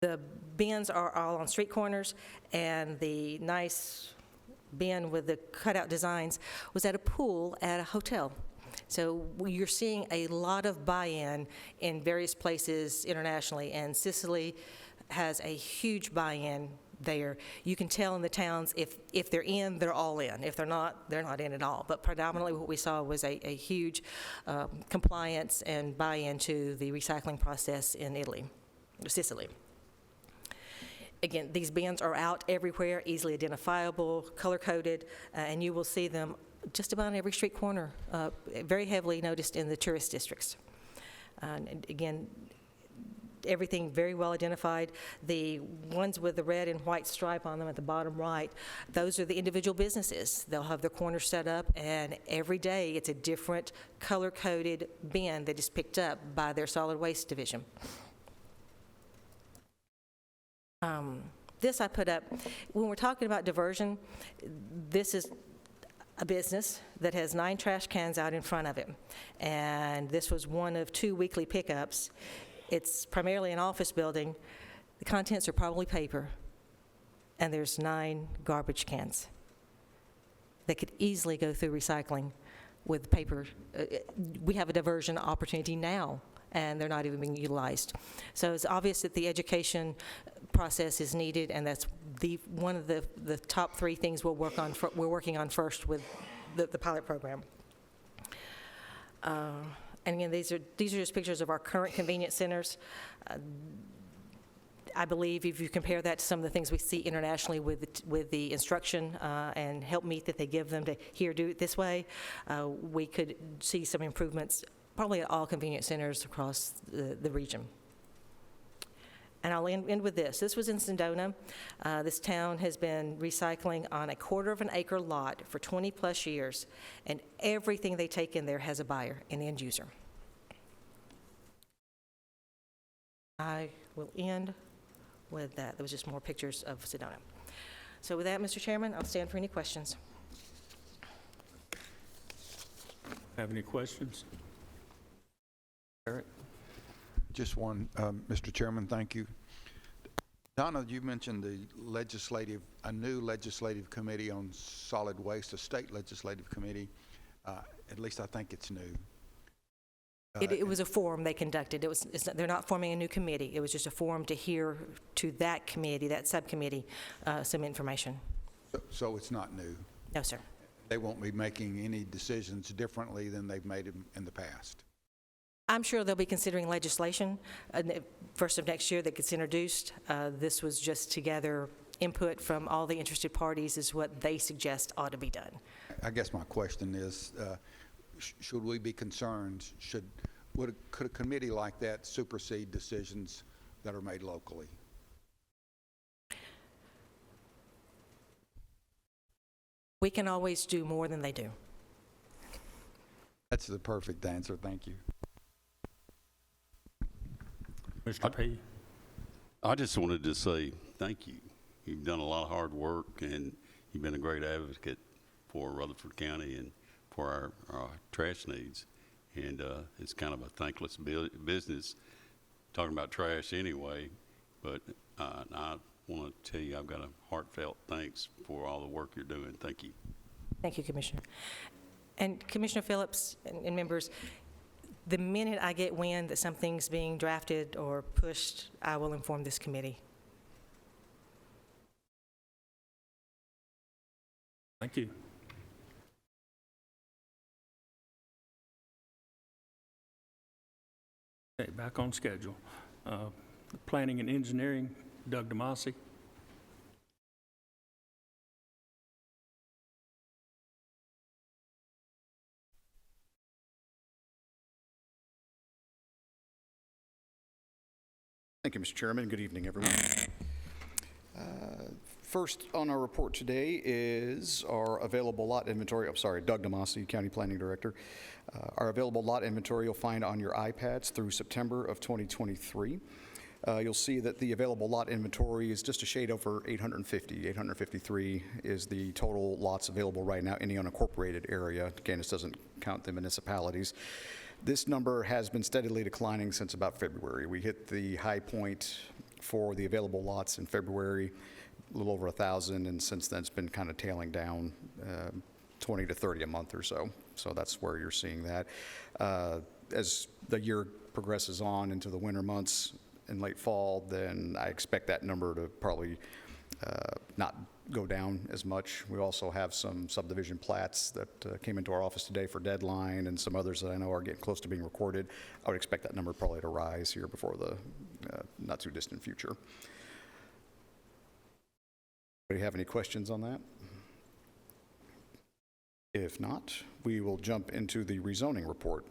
The bins are all on street corners, and the nice bin with the cutout designs was at a pool at a hotel. So you're seeing a lot of buy-in in various places internationally, and Sicily has a huge buy-in there. You can tell in the towns if they're in, they're all in. If they're not in at all. But predominantly what we saw was a huge compliance and buy-in to the recycling process in Sicily. Again, these bins are out everywhere, easily identifiable, color-coded, and you will see them just about on every street corner, very heavily noticed in the tourist districts. And again, everything very well identified. The ones with the red and white stripe on them at the bottom right, those are the individual businesses. They'll have their corners set up, and every day it's a different color-coded bin that is picked up by their solid waste division. This I put up. When we're talking about diversion, this is a business that has 9 trash cans out in front of it. And this was one of 2 weekly pickups. It's primarily an office building. The contents are probably paper, and there's 9 garbage cans. They could easily go through recycling with paper. We have a diversion opportunity now, and they're not even being utilized. So it's obvious that the education process is needed, and that's one of the top 3 things we're working on first with the pilot program. And again, these are just pictures of our current convenience centers. I believe if you compare that to some of the things we see internationally with the instruction and help meet that they give them to here, do it this way, we could see some improvements probably at all convenience centers across the region. And I'll end with this. This was in Sedona. This town has been recycling on a quarter of an acre lot for 20-plus years, and everything they take in there has a buyer, an end user. I will end with that. There was just more pictures of Sedona. So with that, Mr. Chairman, I'll stand for any questions. Have any questions? Eric? Just one, Mr. Chairman, thank you. Donna, you mentioned a new legislative committee on solid waste, a state legislative committee. At least I think it's new. It was a forum they conducted. They're not forming a new committee. It was just a forum to hear to that committee, that subcommittee, some information. So it's not new? No, sir. They won't be making any decisions differently than they've made in the past? I'm sure they'll be considering legislation. First of next year that gets introduced. This was just to gather input from all the interested parties is what they suggest ought to be done. I guess my question is, should we be concerned? Could a committee like that supersede decisions that are made locally? We can always do more than they do. That's the perfect answer. Thank you. Mr. P. I just wanted to say thank you. You've done a lot of hard work, and you've been a great advocate for Rutherford County and for our trash needs. And it's kind of a thankless business talking about trash anyway, but I want to tell you I've got a heartfelt thanks for all the work you're doing. Thank you. Thank you, Commissioner. And Commissioner Phillips and members, the minute I get wind that something's being drafted or pushed, I will inform this committee. Thank you. Okay, back on schedule. Planning and Engineering, Doug DeMasi. Thank you, Mr. Chairman. Good evening, everyone. First on our report today is our available lot inventory. I'm sorry, Doug DeMasi, County Planning Director. Our available lot inventory you'll find on your iPads through September of 2023. You'll see that the available lot inventory is just a shade over 850. 853 is the total lots available right now in the unincorporated area. Again, this doesn't count the municipalities. This number has been steadily declining since about February. We hit the high point for the available lots in February, a little over 1,000, and since then it's been kind of tailing down 20 to 30 a month or so. So that's where you're seeing that. As the year progresses on into the winter months and late fall, then I expect that number to probably not go down as much. We also have some subdivision plats that came into our office today for deadline, and some others that I know are getting close to being recorded. I would expect that number probably to rise here before the not too distant future. Do you have any questions on that? If not, we will jump into the rezoning report.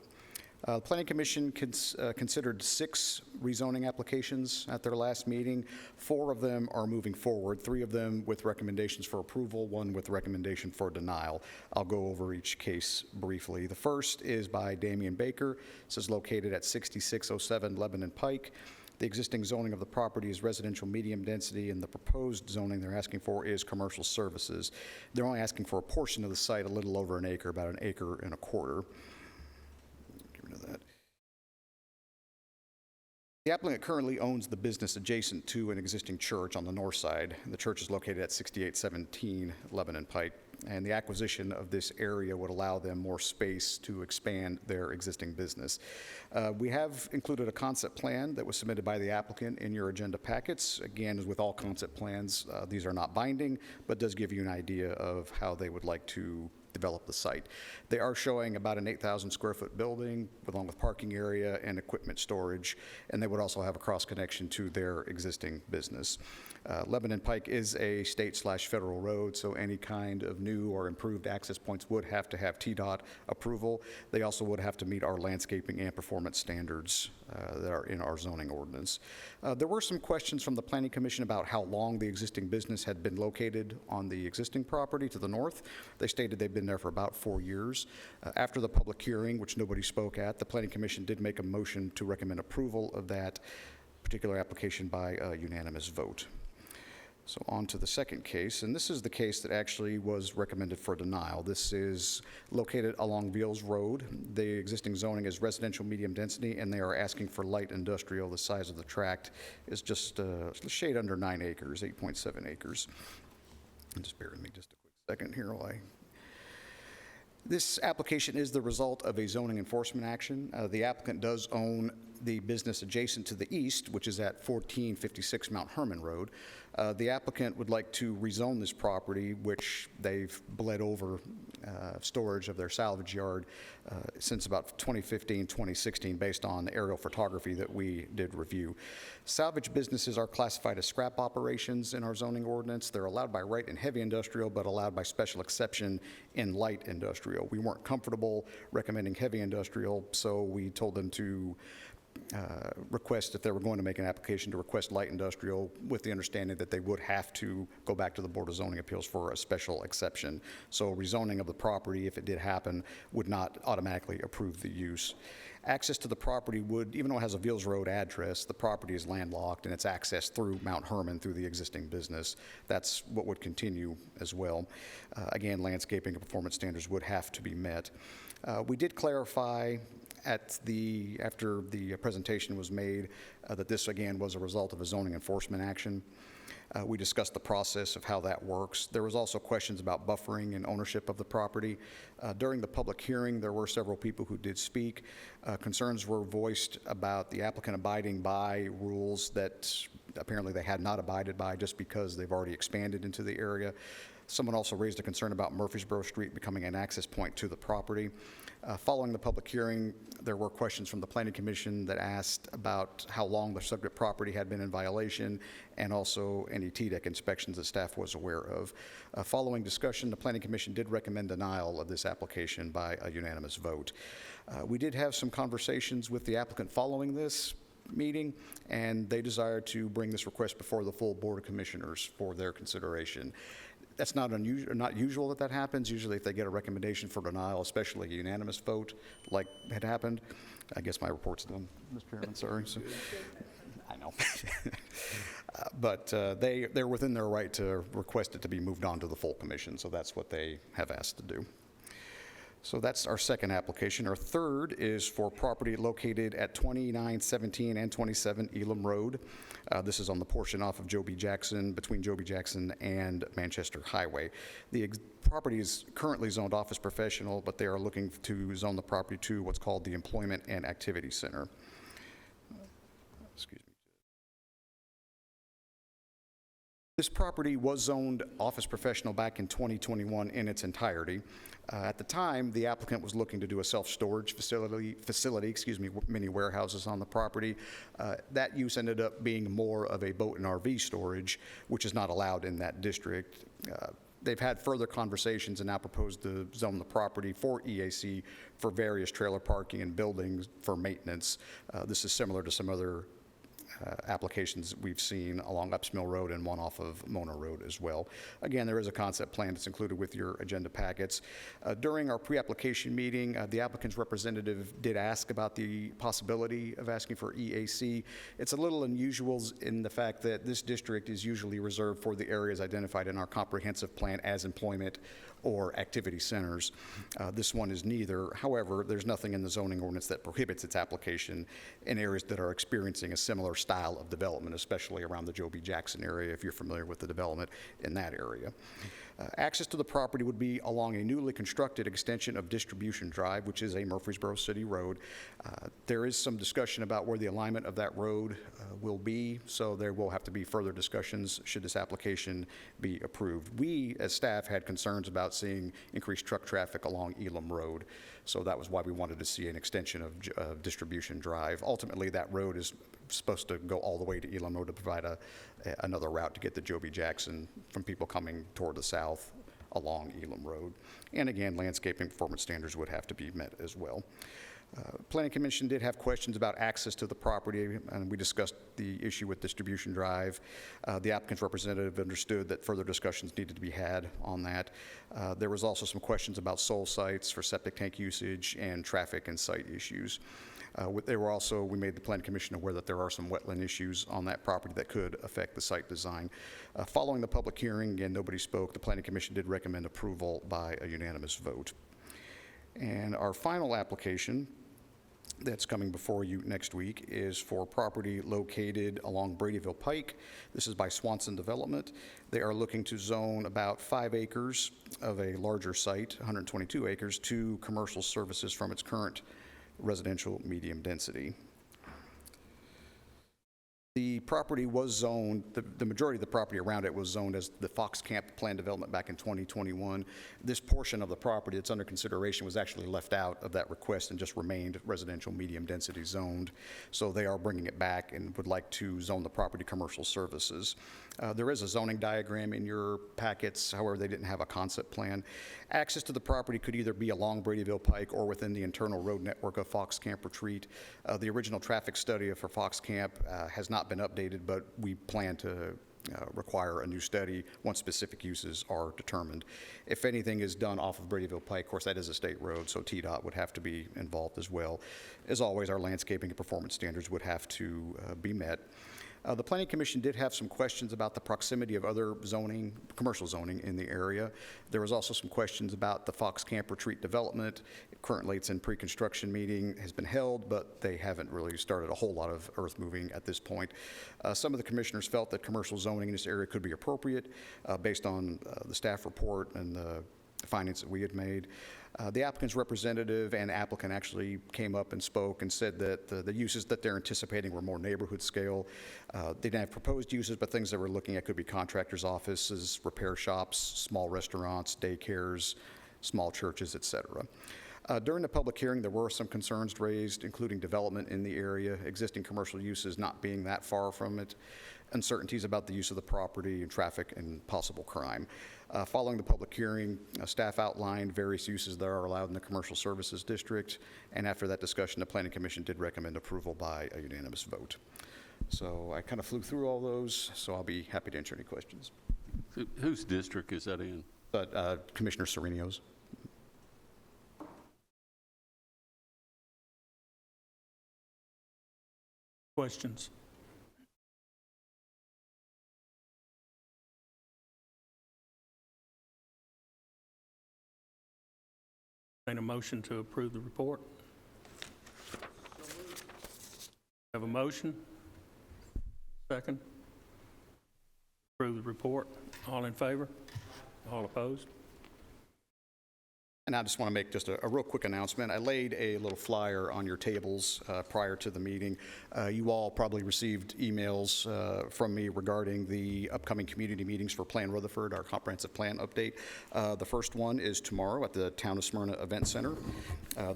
The Planning Commission considered 6 rezoning applications at their last meeting. 4 of them are moving forward, 3 of them with recommendations for approval, 1 with recommendation for denial. I'll go over each case briefly. The first is by Damian Baker. This is located at 6607 Lebanon Pike. The existing zoning of the property is residential medium density, and the proposed zoning they're asking for is commercial services. They're only asking for a portion of the site, a little over an acre, about 1.25 acres. Get rid of that. The applicant currently owns the business adjacent to an existing church on the north side. The church is located at 6817 Lebanon Pike, and the acquisition of this area would allow them more space to expand their existing business. We have included a concept plan that was submitted by the applicant in your agenda packets. Again, as with all concept plans, these are not binding, but does give you an idea of how they would like to develop the site. They are showing about an 8,000 square foot building along with parking area and equipment storage, and they would also have a cross connection to their existing business. Lebanon Pike is a state/federal road, so any kind of new or improved access points would have to have TDOT approval. They also would have to meet our landscaping and performance standards that are in our zoning ordinance. There were some questions from the Planning Commission about how long the existing business had been located on the existing property to the north. They stated they've been there for about 4 years. After the public hearing, which nobody spoke at, the Planning Commission did make a motion to recommend approval of that particular application by a unanimous vote. So on to the second case, and this is the case that actually was recommended for denial. This is located along Beals Road. The existing zoning is residential medium density, and they are asking for light industrial. The size of the tract is just a shade under 9 acres, 8.7 acres. And just bear with me just a quick second here while This application is the result of a zoning enforcement action. The applicant does own the business adjacent to the east, which is at 1456 Mount Herman Road. The applicant would like to rezone this property, which they've bled over storage of their salvage yard since about 2015, 2016, based on aerial photography that we did review. Salvage businesses are classified as scrap operations in our zoning ordinance. They're allowed by right in heavy industrial, but allowed by special exception in light industrial. We weren't comfortable recommending heavy industrial, so we told them to request, if they were going to make an application, to request light industrial, with the understanding that they would have to go back to the Board of Zoning Appeals for a special exception. So rezoning of the property, if it did happen, would not automatically approve the use. Access to the property would, even though it has a Beals Road address, the property is landlocked and it's accessed through Mount Herman through the existing business. That's what would continue as well. Again, landscaping and performance standards would have to be met. We did clarify after the presentation was made that this again was a result of a zoning enforcement action. We discussed the process of how that works. There was also questions about buffering and ownership of the property. During the public hearing, there were several people who did speak. Concerns were voiced about the applicant abiding by rules that apparently they had not abided by just because they've already expanded into the area. Someone also raised a concern about Murfreesboro Street becoming an access point to the property. Following the public hearing, there were questions from the Planning Commission that asked about how long the subject property had been in violation, and also any TDEC inspections that staff was aware of. Following discussion, the Planning Commission did recommend denial of this application by a unanimous vote. We did have some conversations with the applicant following this meeting, and they desired to bring this request before the full Board of Commissioners for their consideration. That's not usual that happens. Usually if they get a recommendation for denial, especially a unanimous vote like had happened. I guess my report's done, Mr. Chairman, sorry. So, I know. But they're within their right to request it to be moved on to the full commission, so that's what they have asked to do. So that's our second application. Our third is for property located at 2917 and 27 Elam Road. This is on the portion off of Joe B. Jackson, between Joe B. Jackson and Manchester Highway. The property is currently zoned office professional, but they are looking to zone the property to what's called the Employment and Activity Center. Excuse me. This property was zoned office professional back in 2021 in its entirety. At the time, the applicant was looking to do a self-storage facility, many warehouses on the property. That use ended up being more of a boat and RV storage, which is not allowed in that district. They've had further conversations and now proposed to zone the property for EAC for various trailer parking and buildings for maintenance. This is similar to some other applications we've seen along Ups Mill Road and one off of Mona Road as well. Again, there is a concept plan that's included with your agenda packets. During our pre-application meeting, the applicant's representative did ask about the possibility of asking for EAC. It's a little unusual in the fact that this district is usually reserved for the areas identified in our comprehensive plan as employment or activity centers. This one is neither. However, there's nothing in the zoning ordinance that prohibits its application in areas that are experiencing a similar style of development, especially around the Joe B. Jackson area, if you're familiar with the development in that area. Access to the property would be along a newly constructed extension of Distribution Drive, which is a Murfreesboro City road. There is some discussion about where the alignment of that road will be, so there will have to be further discussions should this application be approved. We, as staff, had concerns about about seeing increased truck traffic along Elam Road. So that was why we wanted to see an extension of Distribution Drive. Ultimately, that road is supposed to go all the way to Elam Road to provide another route to get to Joby Jackson from people coming toward the south along Elam Road. And again, landscaping performance standards would have to be met as well. Planning Commission did have questions about access to the property, and we discussed the issue with Distribution Drive. The applicant's representative understood that further discussions needed to be had on that. There was also some questions about soil sites for septic tank usage and traffic and site issues. We made the Planning Commission aware that there are some wetland issues on that property that could affect the site design. Following the public hearing, again, nobody spoke. The Planning Commission did recommend approval by a unanimous vote. And our final application that's coming before you next week is for property located along Bradyville Pike. This is by Swanson Development. They are looking to zone about 5 acres of a larger site, 122 acres, to commercial services from its current residential medium density. The property was zoned, the majority of the property around it was zoned as the Fox Camp Plan Development back in 2021. This portion of the property that's under consideration was actually left out of that request and just remained residential medium density zoned. So they are bringing it back and would like to zone the property commercial services. There is a zoning diagram in your packets, however, they didn't have a concept plan. Access to the property could either be along Bradyville Pike or within the internal road network of Fox Camp Retreat. The original traffic study for Fox Camp has not been updated, but we plan to require a new study once specific uses are determined. If anything is done off of Bradyville Pike, of course, that is a state road, so TDOT would have to be involved as well. As always, our landscaping and performance standards would have to be met. The Planning Commission did have some questions about the proximity of other zoning, commercial zoning in the area. There was also some questions about the Fox Camp Retreat development. Currently, it's in pre-construction meeting, has been held, but they haven't really started a whole lot of earth moving at this point. Some of the commissioners felt that commercial zoning in this area could be appropriate based on the staff report and the findings that we had made. The applicant's representative and applicant actually came up and spoke and said that the uses that they're anticipating were more neighborhood scale. They didn't have proposed uses, but things that we're looking at could be contractors' offices, repair shops, small restaurants, daycares, small churches, et cetera. During the public hearing, there were some concerns raised, including development in the area, existing commercial uses not being that far from it, uncertainties about the use of the property, and traffic and possible crime. Following the public hearing, staff outlined various uses that are allowed in the Commercial Services District, and after that discussion, the Planning Commission did recommend approval by a unanimous vote. So I kind of flew through all those, so I'll be happy to answer any questions. Whose district is that in? Commissioner Sereno's. Questions? Need a motion to approve the report? Have a motion? Second? Approve the report. All in favor? All opposed? And I just want to make just a real quick announcement. I laid a little flyer on your tables prior to the meeting. You all probably received emails from me regarding the upcoming community meetings for Plan Rutherford, our comprehensive plan update. The first one is tomorrow at the Town of Smyrna Event Center.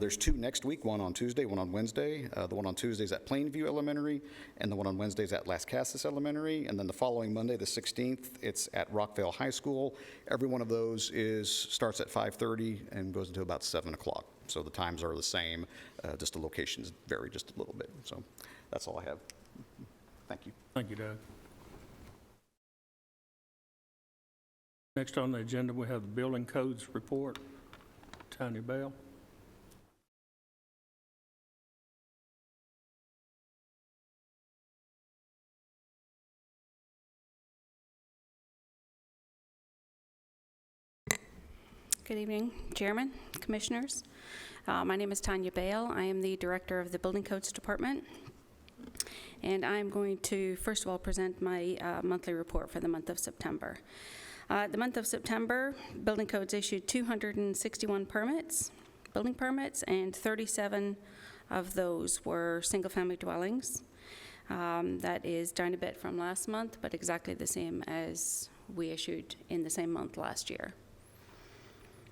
There's 2 next week, one on Tuesday, one on Wednesday. The one on Tuesday is at Plainview Elementary, and the one on Wednesday is at Las Casas Elementary. And then the following Monday, the 16th, it's at Rockvale High School. Every one of those starts at 5:30 and goes until about 7 o'clock. So the times are the same, just the locations vary just a little bit. So that's all I have. Thank you. Thank you, Doug. Next on the agenda, we have the Building Codes Report. Tanya Bell. Good evening, Chairman, Commissioners. My name is Tanya Bale. I am the Director of the Building Codes Department. And I'm going to, first of all, present my monthly report for the month of September. The month of September, Building Codes issued 261 building permits, and 37 of those were single-family dwellings. That is down a bit from last month, but exactly the same as we issued in the same month last year.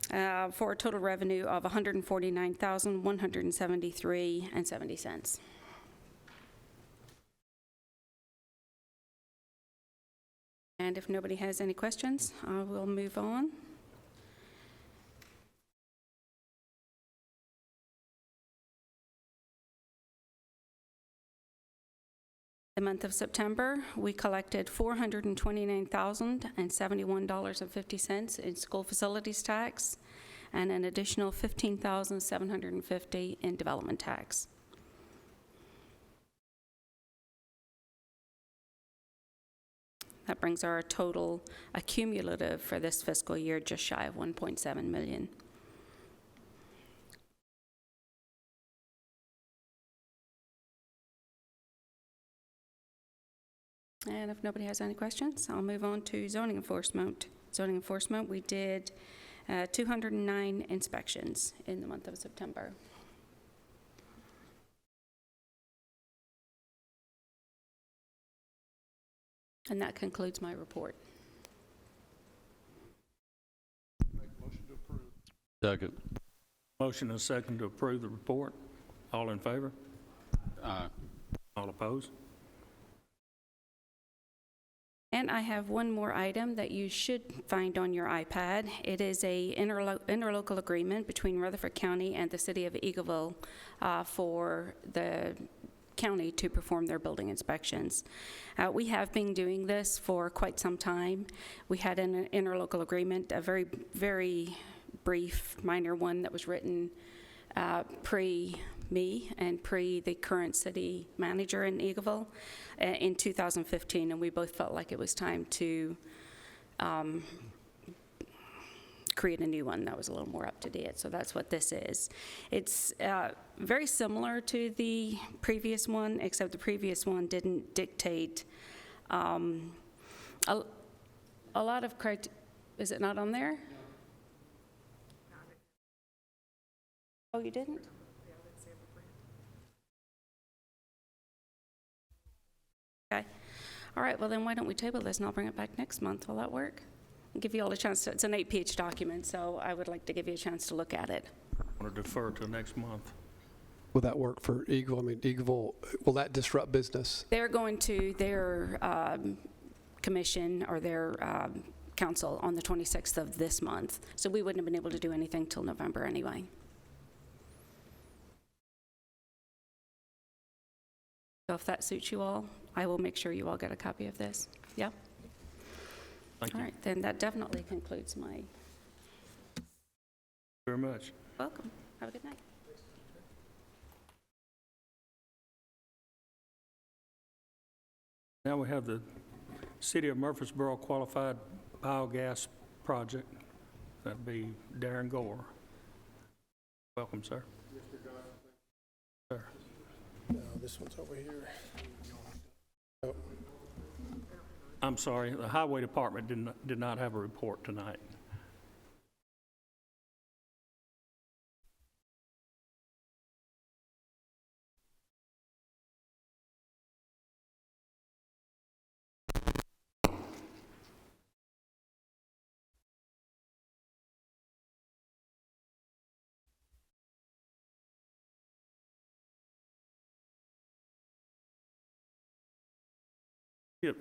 for a total revenue of $149,173.70. And if nobody has any questions, I will move on. The month of September, we collected $429,071.50 in school facilities tax and an additional $15,750 in development tax. That brings our total accumulative for this fiscal year just shy of $1.7 million. And if nobody has any questions, I'll move on to zoning enforcement. Zoning enforcement, we did 209 inspections in the month of September. And that concludes my report. Second. Motion and a second to approve the report. All in favor? Aye. All opposed? And I have one more item that you should find on your iPad. It is a interlocal agreement between Rutherford County and the city of Eagleville for the county to perform their building inspections. We have been doing this for quite some time. We had an interlocal agreement, a very, very brief, minor one that was written pre-me and pre the current city manager in Eagleville in 2015, and we both felt like it was time to create a new one that was a little more up to date. So that's what this is. It's very similar to the previous one, except the previous one didn't dictate a lot of criteria. Is it not on there? Oh, you didn't? Okay. All right, well then why don't we table this and I'll bring it back next month. Will that work? I'll give you all a chance to, it's an 8-page document, so I would like to give you a chance to look at it. I want to defer to next month. Will that work for Eagle? I mean, Eagleville, will that disrupt business? They're going to their commission or their council on the 26th of this month, so we wouldn't have been able to do anything till November anyway. So if that suits you all, I will make sure you all get a copy of this. Yeah? Thank you. All right, then that definitely concludes my... Very much. Welcome. Have a good night. Now we have the City of Murfreesboro Qualified Biogas Project. That'd be Darren Gore. Welcome, sir. Sir. No, this one's over here. Oh. I'm sorry, the Highway Department did not have a report tonight.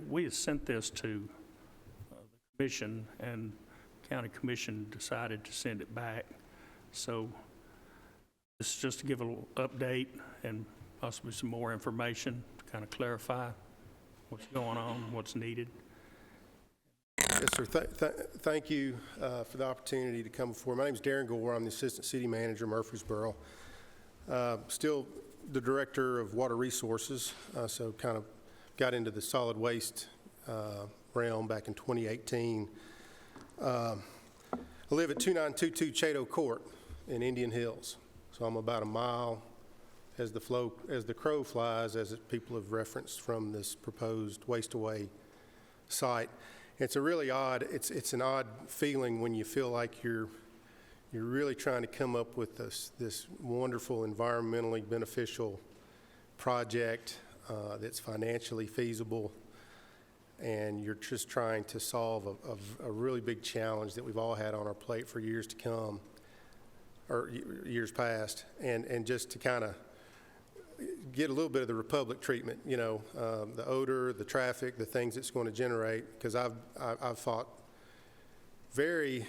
We had sent this to the commission, and county commission decided to send it back. So this is just to give a little update and possibly some more information to kind of clarify what's going on, what's needed. Yes, sir. Thank you for the opportunity to come before. My name is Darren Gore. I'm the Assistant City Manager, Murfreesboro. Still the Director of Water Resources, so kind of got into the solid waste realm back in 2018. I live at 2922 Chato Court in Indian Hills, so I'm about a mile as the crow flies, as people have referenced, from this proposed waste-away site. It's a really odd, it's an odd feeling when you feel like you're really trying to come up with this wonderful, environmentally beneficial project that's financially feasible, and you're just trying to solve a really big challenge that we've all had on our plate for years to come, or years past, and just to kind of get a little bit of the Republic treatment, you know, the odor, the traffic, the things it's going to generate, because I've fought very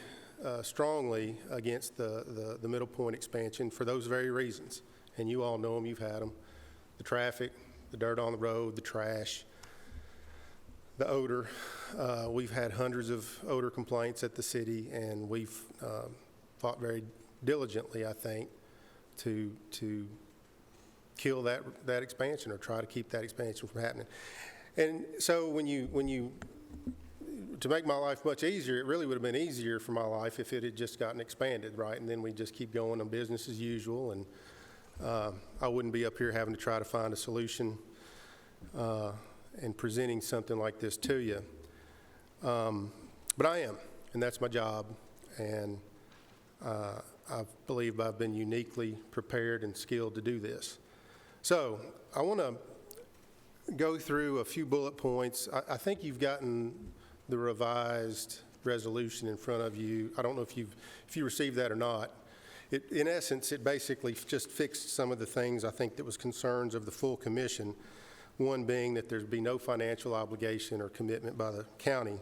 strongly against the Middle Point expansion for those very reasons, and you all know them, you've had them. The traffic, the dirt on the road, the trash, the odor. We've had hundreds of odor complaints at the city, and we've fought very diligently, I think, to kill that expansion, or try to keep that expansion from happening. And so to make my life much easier, it really would have been easier for my life if it had just gotten expanded, right? And then we just keep going on business as usual, and I wouldn't be up here having to try to find a solution and presenting something like this to you. But I am, and that's my job, and I believe I've been uniquely prepared and skilled to do this. So I want to go through a few bullet points. I think you've gotten the revised resolution in front of you. I don't know if you received that or not. In essence, it basically just fixed some of the things I think that was concerns of the full commission, one being that there'd be no financial obligation or commitment by the county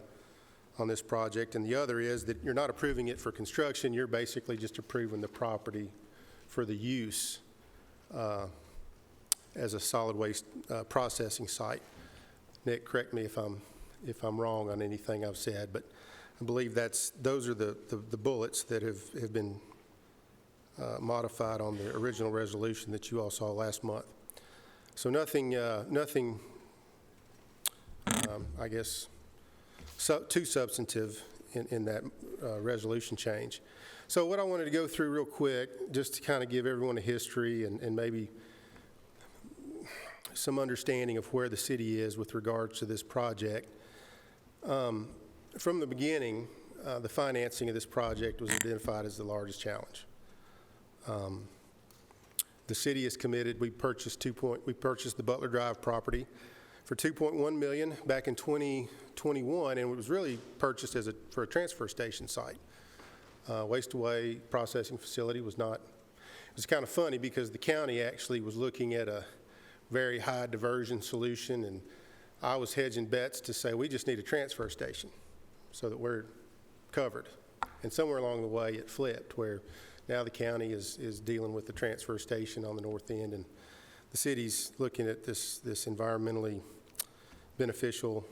on this project, and the other is that you're not approving it for construction, you're basically just approving the property for the use as a solid waste processing site. Nick, correct me if I'm wrong on anything I've said, but I believe those are the bullets that have been modified on the original resolution that you all saw last month. So nothing I guess, too substantive in that resolution change. So what I wanted to go through real quick, just to kind of give everyone a history and maybe some understanding of where the city is with regards to this project. From the beginning, the financing of this project was identified as the largest challenge. The city is committed. We purchased the Butler Drive property for $2.1 million back in 2021, and it was really purchased for a transfer station site. Waste-away processing facility was not. It was kind of funny because the county actually was looking at a very high diversion solution, and I was hedging bets to say we just need a transfer station so that we're covered. And somewhere along the way it flipped, where now the county is dealing with the transfer station on the north end, and the city's looking at this environmentally beneficial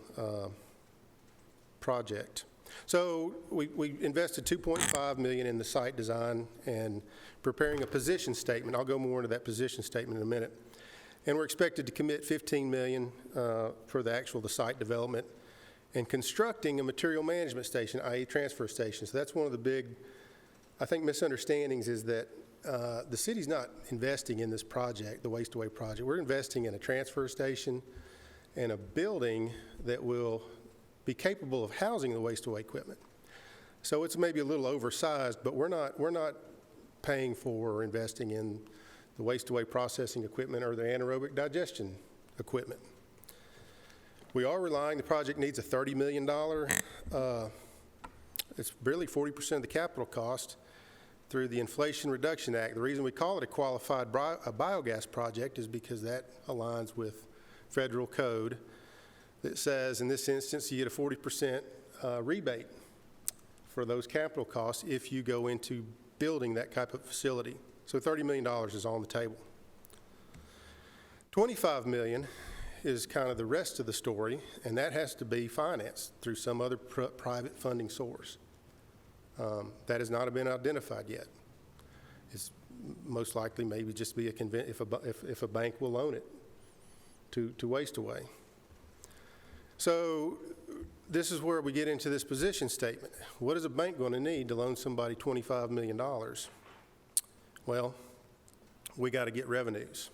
project. So we invested $2.5 million in the site design and preparing a position statement. I'll go more into that position statement in a minute. And we're expected to commit $15 million for the site development and constructing a material management station, i.e. transfer station. So that's one of the big, I think, misunderstandings, is that the city's not investing in this project, the waste-away project. We're investing in a transfer station and a building that will be capable of housing the waste-away equipment. So it's maybe a little oversized, but we're not paying for or investing in the waste-away processing equipment or the anaerobic digestion equipment. We are relying, the project needs a $30 million, it's really 40% of the capital cost through the Inflation Reduction Act. The reason we call it a qualified biogas project is because that aligns with federal code that says, in this instance, you get a 40% rebate for those capital costs if you go into building that type of facility. So $30 million is on the table. $25 million is kind of the rest of the story, and that has to be financed through some other private funding source. That has not been identified yet. It's most likely maybe just be if a bank will loan it to waste away. So this is where we get into this position statement. What is a bank going to need to loan somebody $25 million? Well, we got to get revenues,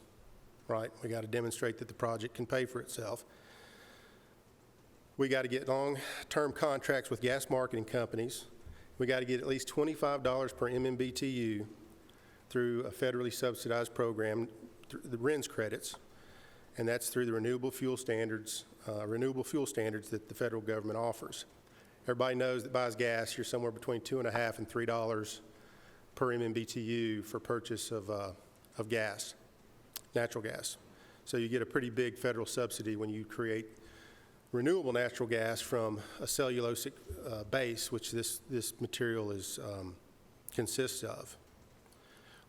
right? We got to demonstrate that the project can pay for itself. We got to get long-term contracts with gas marketing companies. We got to get at least $25 per MMBTU through a federally subsidized program, the RINs credits. and that's through the renewable fuel standards that the federal government offers. Everybody knows that buys gas, you're somewhere between $2.50 and $3 per MMBTU for purchase of gas, natural gas. So you get a pretty big federal subsidy when you create renewable natural gas from a cellulosic base, which this material consists of.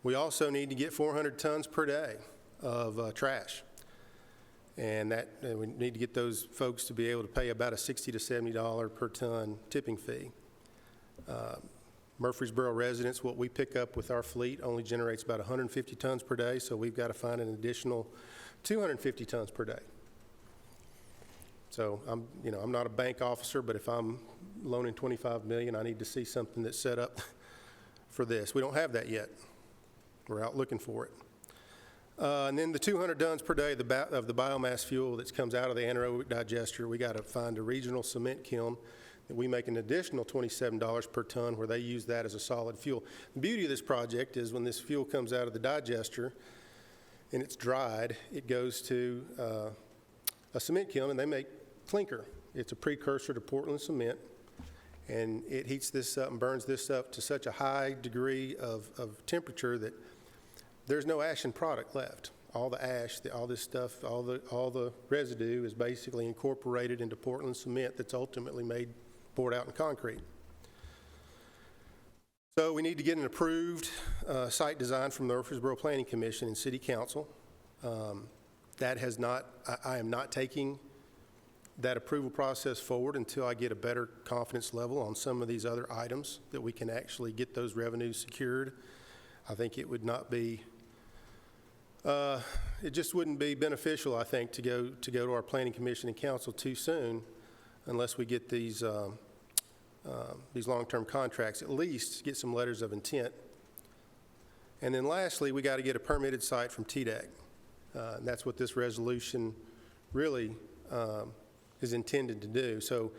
We also need to get 400 tons per day of trash. And we need to get those folks to be able to pay about a $60 to $70 per ton tipping fee. Murfreesboro residents, what we pick up with our fleet only generates about 150 tons per day, so we've got to find an additional 250 tons per day. So I'm not a bank officer, but if I'm loaning $25 million, I need to see something that's set up for this. We don't have that yet. We're out looking for it. And then the 200 tons per day of the biomass fuel that comes out of the anaerobic digester, we got to find a regional cement kiln that we make an additional $27 per ton where they use that as a solid fuel. The beauty of this project is when this fuel comes out of the digester and it's dried, it goes to a cement kiln and they make clinker. It's a precursor to Portland cement, and it heats this up and burns this up to such a high degree of temperature that there's no ashen product left. All the ash, all this stuff, all the residue is basically incorporated into Portland cement that's ultimately poured out in concrete. So we need to get an approved site design from the Murfreesboro Planning Commission and City Council. I am not taking that approval process forward until I get a better confidence level on some of these other items that we can actually get those revenues secured. I think it would not be it just wouldn't be beneficial, I think, to go to our Planning Commission and Council too soon unless we get these long-term contracts, at least get some letters of intent. And then lastly, we got to get a permitted site from TDEC. And that's what this resolution really is intended to do. So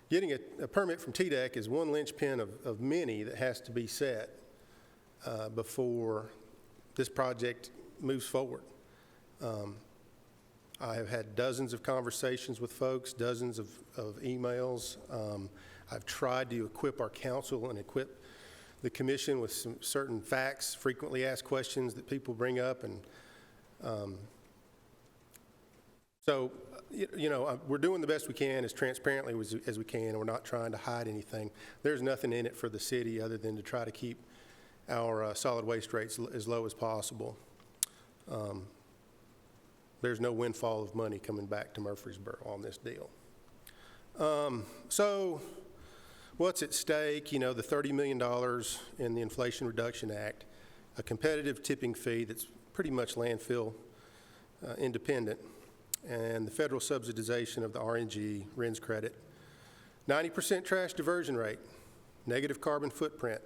getting a permit from TDEC is one linchpin of many that has to be set before this project moves forward. I have had dozens of conversations with folks, dozens of emails. I've tried to equip our council and equip the commission with some certain facts, frequently asked questions that people bring up. And so, we're doing the best we can as transparently as we can, and we're not trying to hide anything. There's nothing in it for the city other than to try to keep our solid waste rates as low as possible. There's no windfall of money coming back to Murfreesboro on this deal. So what's at stake? The $30 million in the Inflation Reduction Act, a competitive tipping fee that's pretty much landfill independent, and the federal subsidization of the RNG RINs credit, 90% trash diversion rate, negative carbon footprint,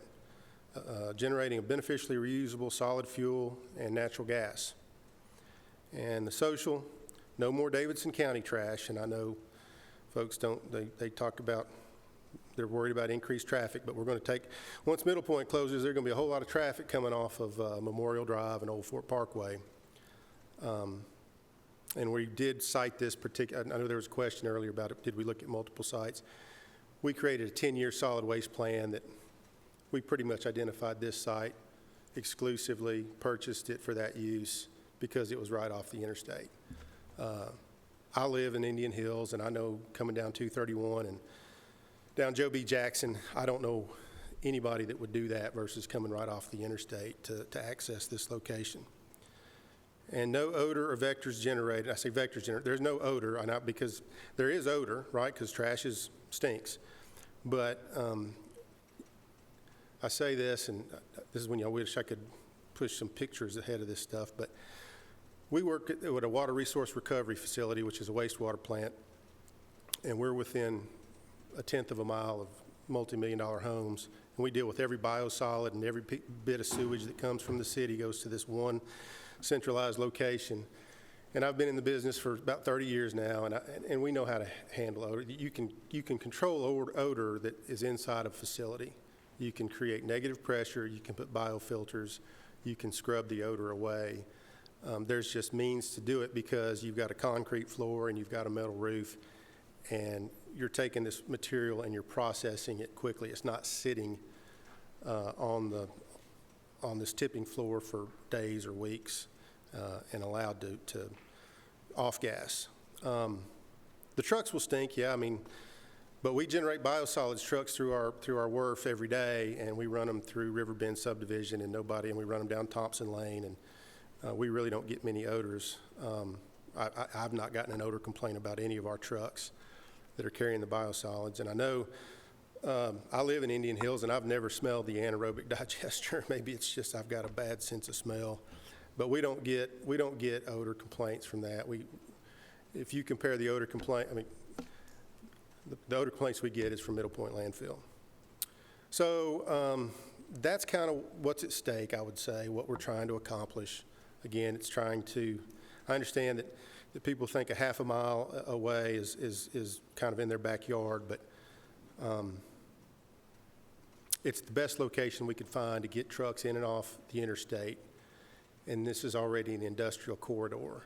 generating a beneficially reusable solid fuel and natural gas. And the social, no more Davidson County trash. And I know folks they talk about, they're worried about increased traffic, but we're going to once Middle Point closes, there's going to be a whole lot of traffic coming off of Memorial Drive and Old Fort Parkway. And we did cite this particular, I know there was a question earlier about it, did we look at multiple sites? We created a 10-year solid waste plan that we pretty much identified this site exclusively, purchased it for that use because it was right off the interstate. I live in Indian Hills, and I know coming down 231 and down Joe B. Jackson, I don't know anybody that would do that versus coming right off the interstate to access this location. And no odor or vectors generated. I say vectors generated. There's no odor, because there is odor, right, because trash stinks. But I say this, and this is when I wish I could push some pictures ahead of this stuff, but we work at a water resource recovery facility, which is a wastewater plant, and we're within a 1/10 of a mile of multi-million-dollar homes, and we deal with every biosolid, and every bit of sewage that comes from the city goes to this one centralized location. And I've been in the business for about 30 years now, and we know how to handle odor. You can control odor that is inside a facility. You can create negative pressure. You can put biofilters. You can scrub the odor away. There's just means to do it because you've got a concrete floor and you've got a metal roof, and you're taking this material and you're processing it quickly. It's not sitting on this tipping floor for days or weeks and allowed to off-gas. The trucks will stink, yeah, I mean, but we generate biosolids trucks through our WRF every day, and we run them through Riverbend subdivision and we run them down Thompson Lane, and we really don't get many odors. I've not gotten an odor complaint about any of our trucks that are carrying the biosolids, and I know I live in Indian Hills, and I've never smelled the anaerobic digester. Maybe it's just I've got a bad sense of smell, but we don't get odor complaints from that. If you compare the odor complaint, I mean, the odor complaints we get is from Middle Point landfill. So that's kind of what's at stake, I would say, what we're trying to accomplish. Again, it's trying to, I understand that people think a half a mile away is kind of in their backyard, but it's the best location we could find to get trucks in and off the interstate, and this is already an industrial corridor.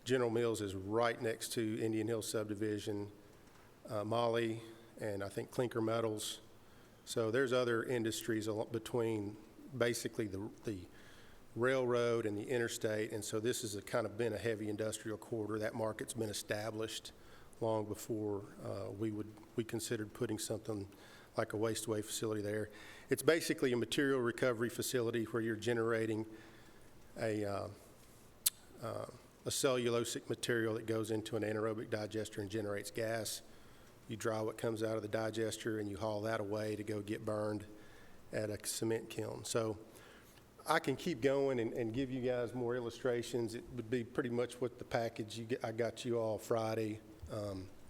General Mills is right next to Indian Hills subdivision, Molly, and I think Clinker Metals. So there's other industries between basically the railroad and the interstate, and so this has kind of been a heavy industrial corridor. That market's been established long before we considered putting something like a waste-away facility there. It's basically a material recovery facility where you're generating a cellulosic material that goes into an anaerobic digester and generates gas. You draw what comes out of the digester and you haul that away to go get burned at a cement kiln. So I can keep going and give you guys more illustrations. It would be pretty much what the package I got you all Friday.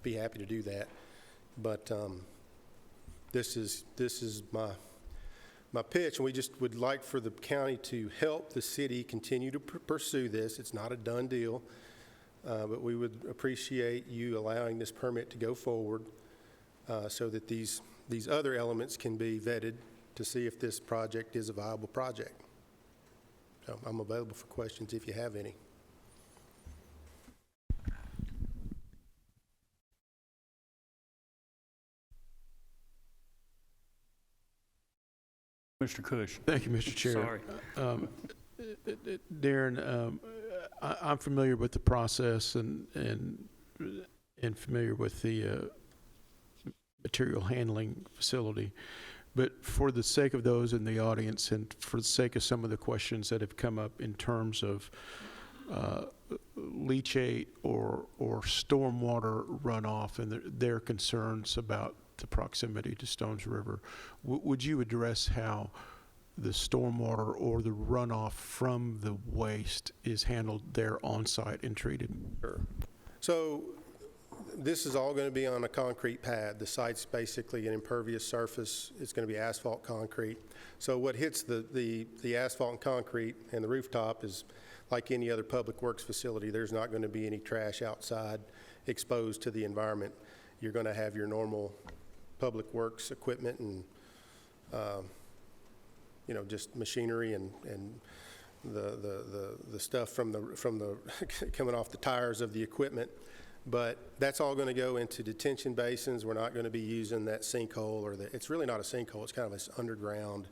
Be happy to do that. But this is my pitch, and we just would like for the county to help the city continue to pursue this. It's not a done deal, but we would appreciate you allowing this permit to go forward so that these other elements can be vetted to see if this project is a viable project. So I'm available for questions if you have any. Mr. Cush. Thank you, Mr. Chair. Sorry. Darren, I'm familiar with the process and familiar with the material handling facility. But for the sake of those in the audience and for the sake of some of the questions that have come up in terms of leachate or stormwater runoff and their concerns about the proximity to Stones River, would you address how the stormwater or the runoff from the waste is handled there on site and treated? Sure. So this is all going to be on a concrete pad. The site's basically an impervious surface. It's going to be asphalt concrete. So what hits the asphalt and concrete and the rooftop is like any other public works facility. There's not going to be any trash outside exposed to the environment. You're going to have your normal public works equipment and just machinery and the stuff from the coming off the tires of the equipment. But that's all going to go into detention basins. We're not going to be using that sinkhole it's really not a sinkhole. It's kind of this underground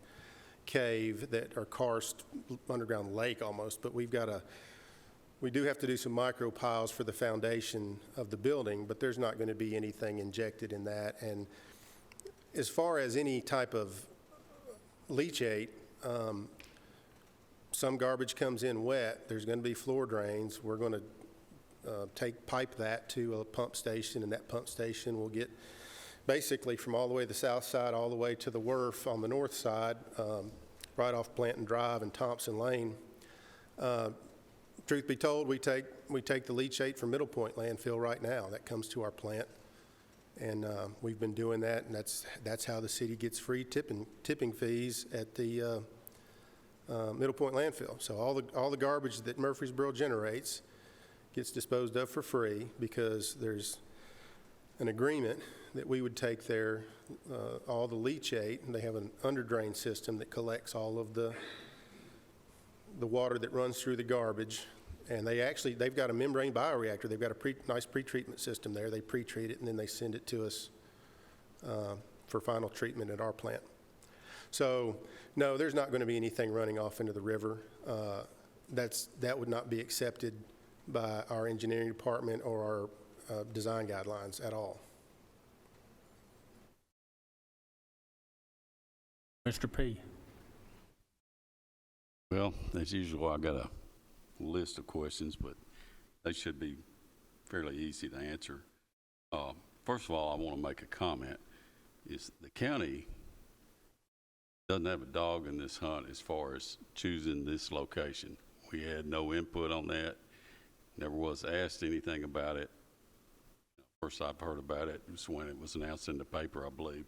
cave or karst underground lake almost. But we do have to do some micro piles for the foundation of the building, but there's not going to be anything injected in that. And as far as any type of leachate, some garbage comes in wet. There's going to be floor drains. We're going to pipe that to a pump station, and that pump station will get basically from all the way to the south side all the way to the WRF on the north side, right off Blanton Drive and Thompson Lane. Truth be told, we take the leachate from Middle Point landfill right now. That comes to our plant, and we've been doing that, and that's how the city gets free tipping fees at the Middle Point landfill. So all the garbage that Murfreesboro generates gets disposed of for free because there's an agreement that we would take all the leachate, and they have an underdrain system that collects all of the the water that runs through the garbage, and they've got a membrane bioreactor. They've got a nice pre-treatment system there. They pre-treat it, and then they send it to us for final treatment at our plant. So, no, there's not going to be anything running off into the river. That would not be accepted by our engineering department or our design guidelines at all. Mr. P. Well, as usual, I got a list of questions, but they should be fairly easy to answer. First of all, I want to make a comment. Is the county doesn't have a dog in this hunt as far as choosing this location. We had no input on that. Never was asked anything about it. First I've heard about it was when it was announced in the paper, I believe.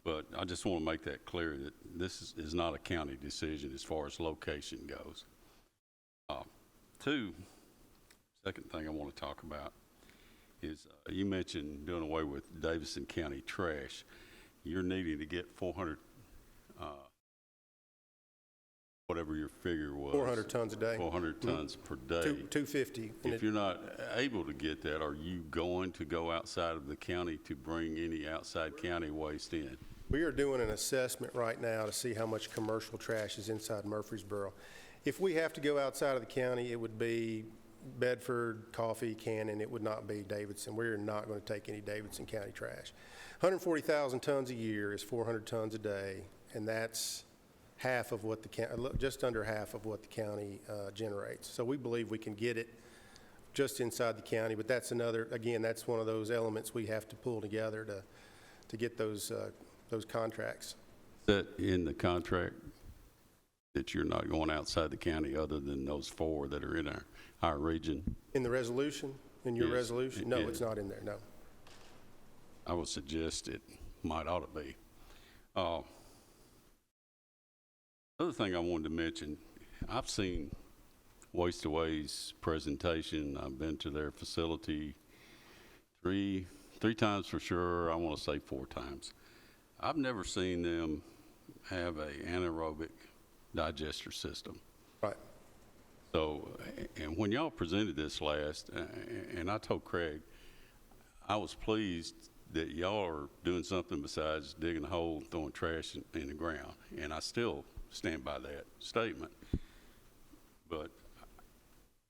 But I just want to make that clear that this is not a county decision as far as location goes. Second thing I want to talk about is you mentioned doing away with Davidson County trash. You're needing to get 400, whatever your figure was. 400 tons a day. 400 tons per day. 250. If you're not able to get that, are you going to go outside of the county to bring any outside county waste in? We are doing an assessment right now to see how much commercial trash is inside Murfreesboro. If we have to go outside of the county, it would be Bedford, Coffee, Cannon. It would not be Davidson. We're not going to take any Davidson County trash. 140,000 tons a year is 400 tons a day, and that's half of what just under half of what the county generates. So we believe we can get it just inside the county, but that's that's one of those elements we have to pull together to get those contracts. Is that in the contract that you're not going outside the county other than those 4 that are in our region? In the resolution, in your Yes, resolution? No, it's not in there, no. I would suggest it might ought to be. Other thing I wanted to mention, I've seen Waste Away's presentation. I've been to their facility three times for sure. I want to say 4 times. I've never seen them have a anaerobic digester system. Right. So, and when y'all presented this last, and I told Craig, I was pleased that y'all are doing something besides digging a hole and throwing trash in the ground. And I still stand by that statement. But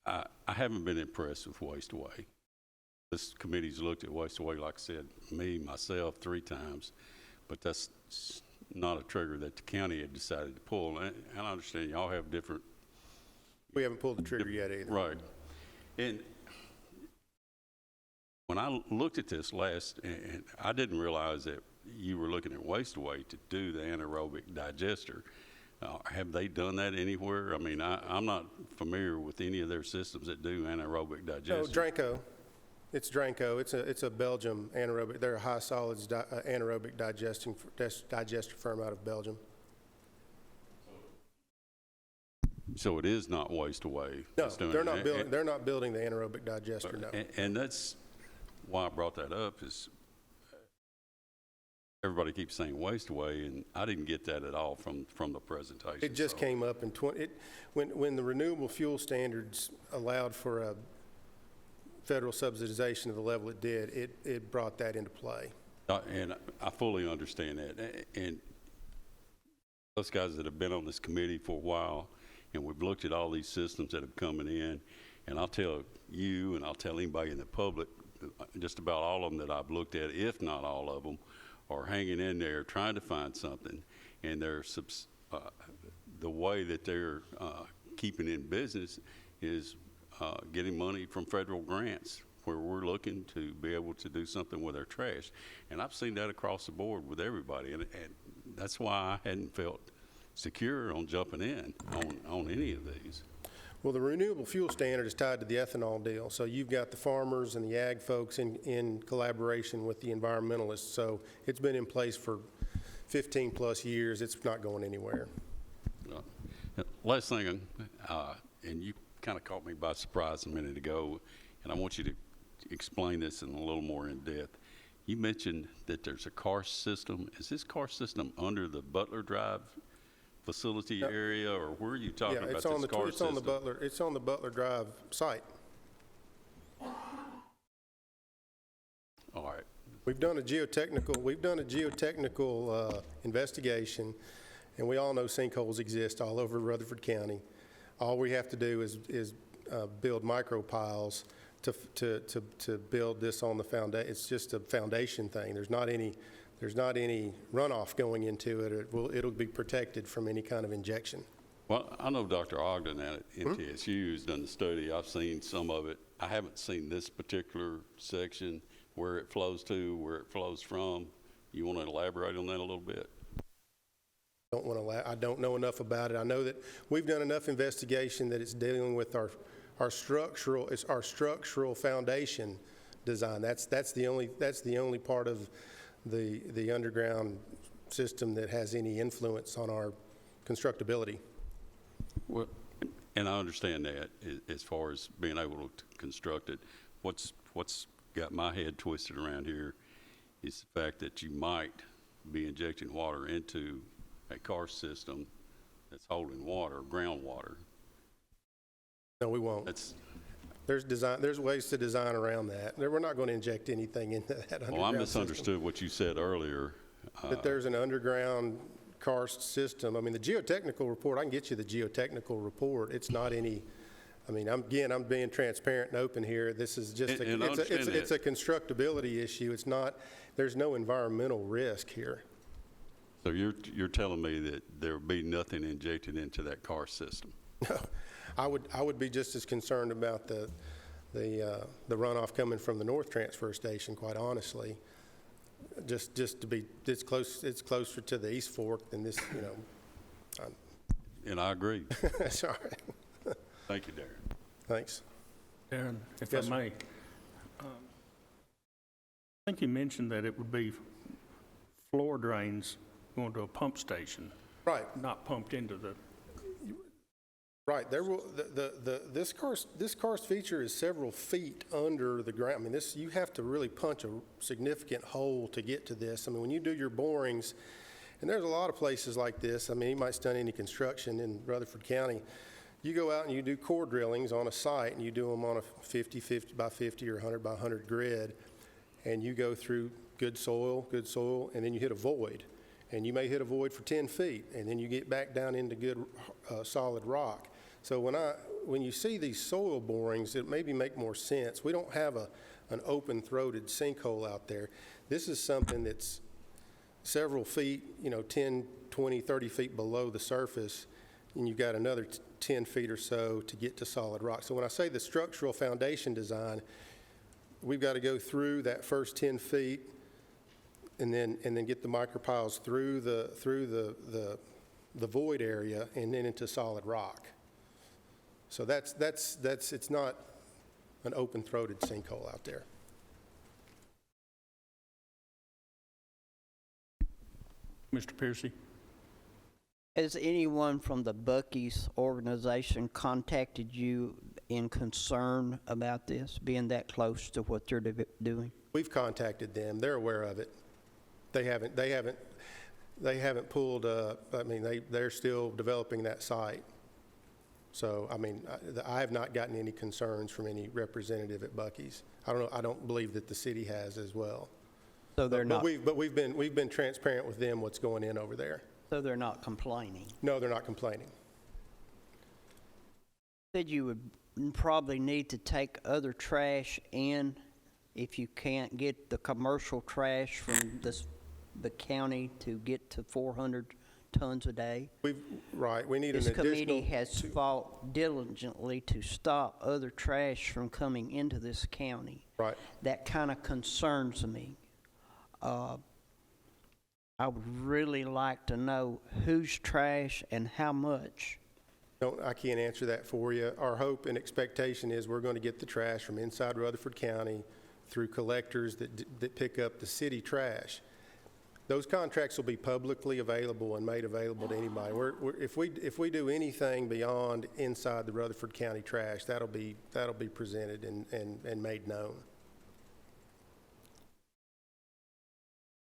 I haven't been impressed with Waste Away. This committee's looked at Waste Away, like I said, myself 3 times, but that's not a trigger that the county had decided to pull. And I understand y'all have different. We haven't pulled the trigger yet either. Right. And when I looked at this last, and I didn't realize that you were looking at Waste Away to do the anaerobic digester. Have they done that anywhere? I mean, I'm not familiar with any of their systems that do anaerobic digestion. No, Dranko. It's Dranko. It's a Belgium anaerobic. They're a high solids anaerobic digester firm out of Belgium. So it is not Waste Away. No, they're not building. They're not building the anaerobic digester. No. And that's why I brought that up. Is everybody keeps saying Waste Away, and I didn't get that at all from the presentation. It just came up in when the renewable fuel standards allowed for a federal subsidization of the level it did. It brought that into play. And I fully understand that. And those guys that have been on this committee for a while, and we've looked at all these systems that have coming in, and I'll tell you and I'll tell anybody in the public, just about all of them that I've looked at, if not all of them, are hanging in there trying to find something, and they're the way that they're keeping in business is getting money from federal grants, where we're looking to be able to do something with our trash. And I've seen that across the board with everybody, and that's why I hadn't felt secure on jumping in on any of these. Well, the renewable fuel standard is tied to the ethanol deal. So you've got the farmers and the ag folks in collaboration with the environmentalists. So it's been in place for 15 plus years. It's not going anywhere. Last thing, and you kind of caught me by surprise a minute ago, and I want you to explain this in a little more in depth. You mentioned that there's a car system. Is this car system under the Butler Drive facility area, or where are you talking Yeah, about it's this on the, car it's on the system? Butler, it's on the Butler Drive site. All right. We've done a geotechnical investigation, and we all know sinkholes exist all over Rutherford County. All we have to do is build micro piles to build this on the foundation. It's just a foundation thing. There's not any runoff going into it. It'll be protected from any kind of injection. Well, I know Dr. Ogden at MTSU has done the study. I've seen some of it. I haven't seen this particular section, where it flows to, where it flows from. You want to elaborate on that a little bit? I don't know enough about it. I know that we've done enough investigation that it's dealing with our structural foundation design. That's the only part of the underground system that has any influence on our constructability. Well, and I understand that as far as being able to construct it. What's got my head twisted around here is the fact that you might be injecting water into a car system that's holding water, groundwater. No, we won't. There's ways to design around that. We're not going to inject anything into that underground Well, I misunderstood what you said earlier. That there's an underground karst system. I mean, the geotechnical report, I can get you the geotechnical report. It's not any, I mean, I'm being transparent and open here. This is just, it's a constructability issue. It's not, there's no environmental risk here. So you're telling me that there would be nothing injected into that car system? No, I would be just as concerned about the runoff coming from the north transfer station, quite honestly. Just to be, it's closer to the East Fork than this, you know. And I agree. Sorry. Thank you, Darren. Thanks. Darren, if Yes, I may, I think you mentioned that it would be floor drains going to a pump station. Right. Not pumped into the... Right. There will, this karst feature is several feet under the ground. I mean, you have to really punch a significant hole to get to this. I mean, when you do your borings, and there's a lot of places like this. I mean, you might study any construction in Rutherford County. You go out and you do core drillings on a site, and you do them on a 50 by 50 or 100 by 100 grid, and you go through good soil, and then you hit a void. And you may hit a void for 10 feet, and then you get back down into good solid rock. So when you see these soil borings, it maybe make more sense. We don't have an open-throated sinkhole out there. This is something that's several feet, 10, 20, 30 feet below the surface, and you've got another 10 feet or so to get to solid rock. So when I say the structural foundation design, we've got to go through that first 10 feet and then get the micropiles through the void area and then into solid rock. So it's not an open-throated sinkhole out there. Mr. Piercy? Has anyone from the Buc-ee's organization contacted you in concern about this, being that close to what they're doing? We've contacted them. They're aware of it. They haven't pulled. I mean, they're still developing that site. So, I mean, I have not gotten any concerns from any representative at Buc-ee's. I don't know. I don't believe that the city has as well. So they're not. But we've been transparent with them what's going in over there. So they're not complaining. No, they're not complaining. Said you would probably need to take other trash in if you can't get the commercial trash from the county to get to 400 tons a day. We need this an additional. This committee has fought diligently to stop other trash from coming into this county. Right. That kind of concerns me. I would really like to know whose trash and how much. No, I can't answer that for you. Our hope and expectation is we're going to get the trash from inside Rutherford County through collectors that pick up the city trash. Those contracts will be publicly available and made available to anybody. If we do anything beyond inside the Rutherford County trash, that'll be presented and made known.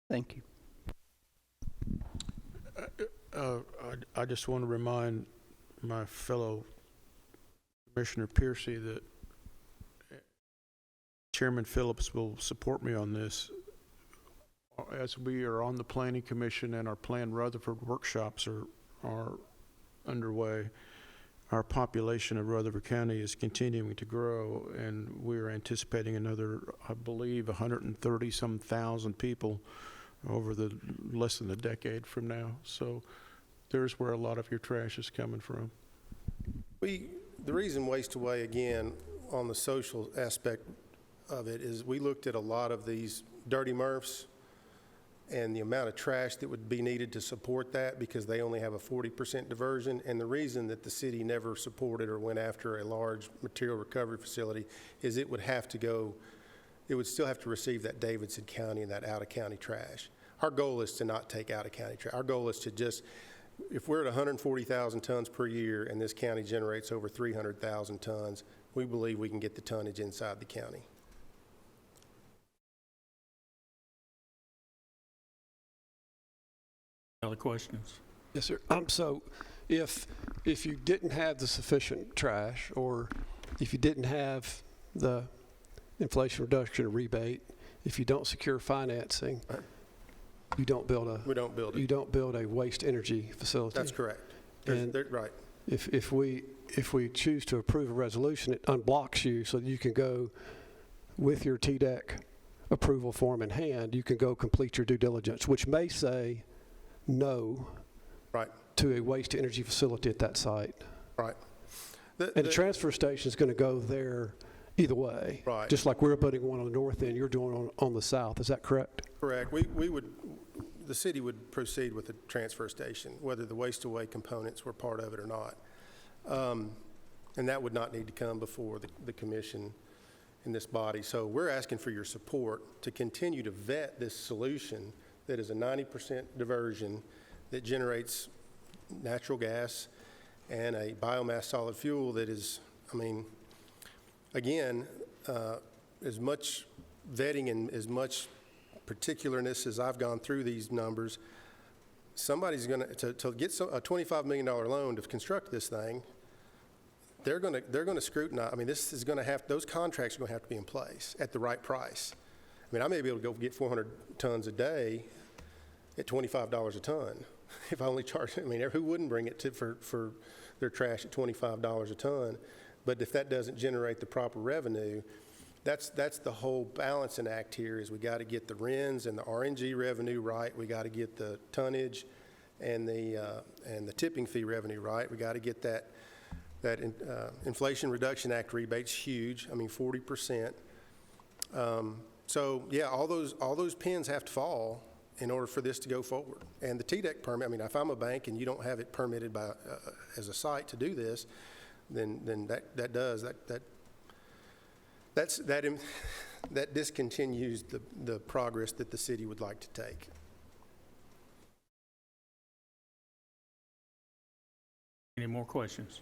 Thank you. I just want to remind my fellow Commissioner Piercy that Chairman Phillips will support me on this. As we are on the Planning Commission and our Plan Rutherford workshops are underway, our population of Rutherford County is continuing to grow, and we're anticipating another, I believe, 130-some thousand people over the less than a decade from now. So there's where a lot of your trash is coming from. The reason Waste Away, again, on the social aspect of it, is we looked at a lot of these dirty MRFs and the amount of trash that would be needed to support that, because they only have a 40% diversion. And the reason that the city never supported or went after a large material recovery facility is it would still have to receive that Davidson County and that out-of-county trash. Our goal is to not take out-of-county trash. Our goal is to just, if we're at 140,000 tons per year and this county generates over 300,000 tons, we believe we can get the tonnage inside the county. Other questions? Yes, sir. So if you didn't have the sufficient trash, or if you didn't have the inflation reduction rebate, if you don't secure financing, you don't build a waste energy facility. That's correct. Right. If we choose to approve a resolution, it unblocks you so that you can go with your TDEC approval form in hand. You can go complete your due diligence, which may say no to a waste energy facility at that site. Right. And the transfer station is going to go there either way. Right. Just like we're putting one on the north end, you're doing on the south. Is that correct? Correct. The city would proceed with the transfer station, whether the Waste Away components were part of it or not. And that would not need to come before the commission in this body. So we're asking for your support to continue to vet this solution that is a 90% diversion that generates natural gas and a biomass solid fuel that is, again, as much vetting and as much particularness as I've gone through these numbers, somebody's going to get a $25 million loan to construct this thing. They're going to scrutinize. This is going to have, those contracts are going to have to be in place at the right price. I may be able to go get 400 tons a day at $25 a ton. If I only charge, who wouldn't bring it for their trash at $25 a ton? But if that doesn't generate the proper revenue, that's the whole balancing act here. Is we got to get the RINs and the RNG revenue right. We got to get the tonnage and the tipping fee revenue right. We got to get that Inflation Reduction Act rebate's huge. 40%. So yeah, all those pins have to fall in order for this to go forward. And the TDEC permit, if I'm a bank and you don't have it permitted by as a site to do this, then that discontinues the progress that the city would like to take. Any more questions?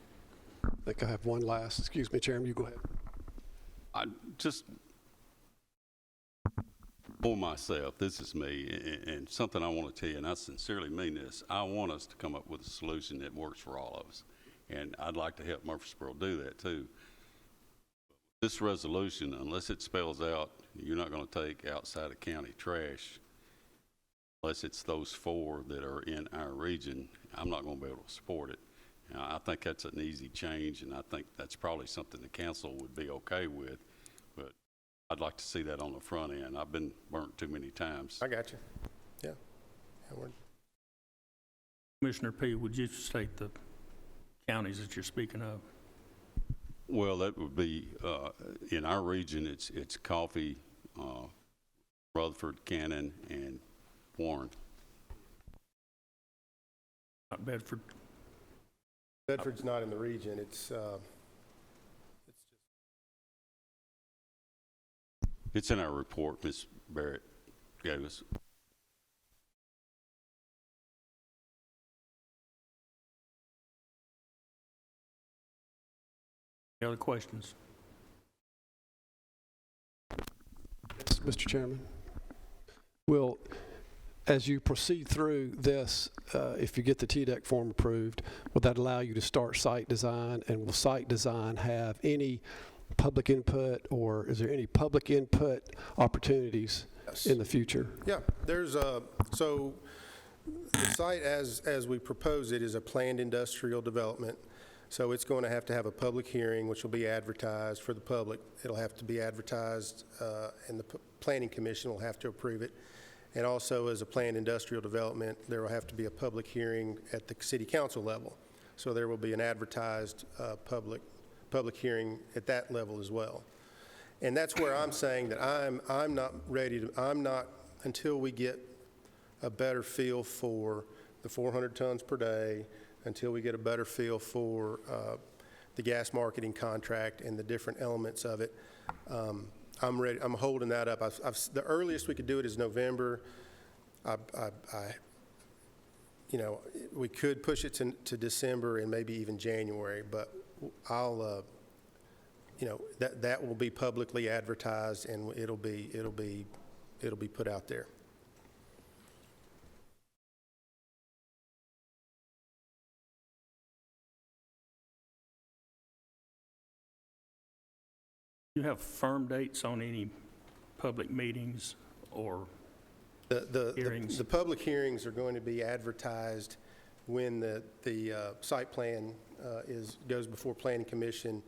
I think I have one last. Excuse me, Chairman, you go ahead. I just, for myself, this is me, and something I want to tell you, and I sincerely mean this, I want us to come up with a solution that works for all of us. And I'd like to help Murfreesboro do that too. This resolution, unless it spells out you're not going to take outside of county trash, unless it's those 4 that are in our region, I'm not going to be able to support it. I think that's an easy change, and I think that's probably something the council would be okay with, but I'd like to see that on the front end. I've been burnt too many times. I got you. Yeah. Commissioner P., would you state the counties that you're speaking of? Well, that would be, in our region, it's Coffee, Rutherford, Cannon, and Warren. Not Bedford. Bedford's not in the region. It's in our report, Ms. Barrett gave us. Any other questions? Yes, Mr. Chairman. Will as you proceed through this, if you get the TDEC form approved, will that allow you to start site design? And will site design have any public input, or is there any public input opportunities in the future? Yeah, there's so the site as we propose it is a planned industrial development. So it's going to have a public hearing, which will be advertised for the public. It'll have to be advertised, and the Planning Commission will have to approve it. And also, as a planned industrial development, there will have to be a public hearing at the city council level. So there will be an advertised public hearing at that level as well. And that's where I'm saying that I'm not ready to, until we get a better feel for the 400 tons per day, until we get a better feel for the gas marketing contract and the different elements of it. I'm ready. I'm holding that up. The earliest we could do it is November. We could push it to December and maybe even January, but I'll, that will be publicly advertised and it'll be put out there. Do you have firm dates on any public meetings or hearings? The public hearings are going to be advertised when the site plan goes before Planning Commission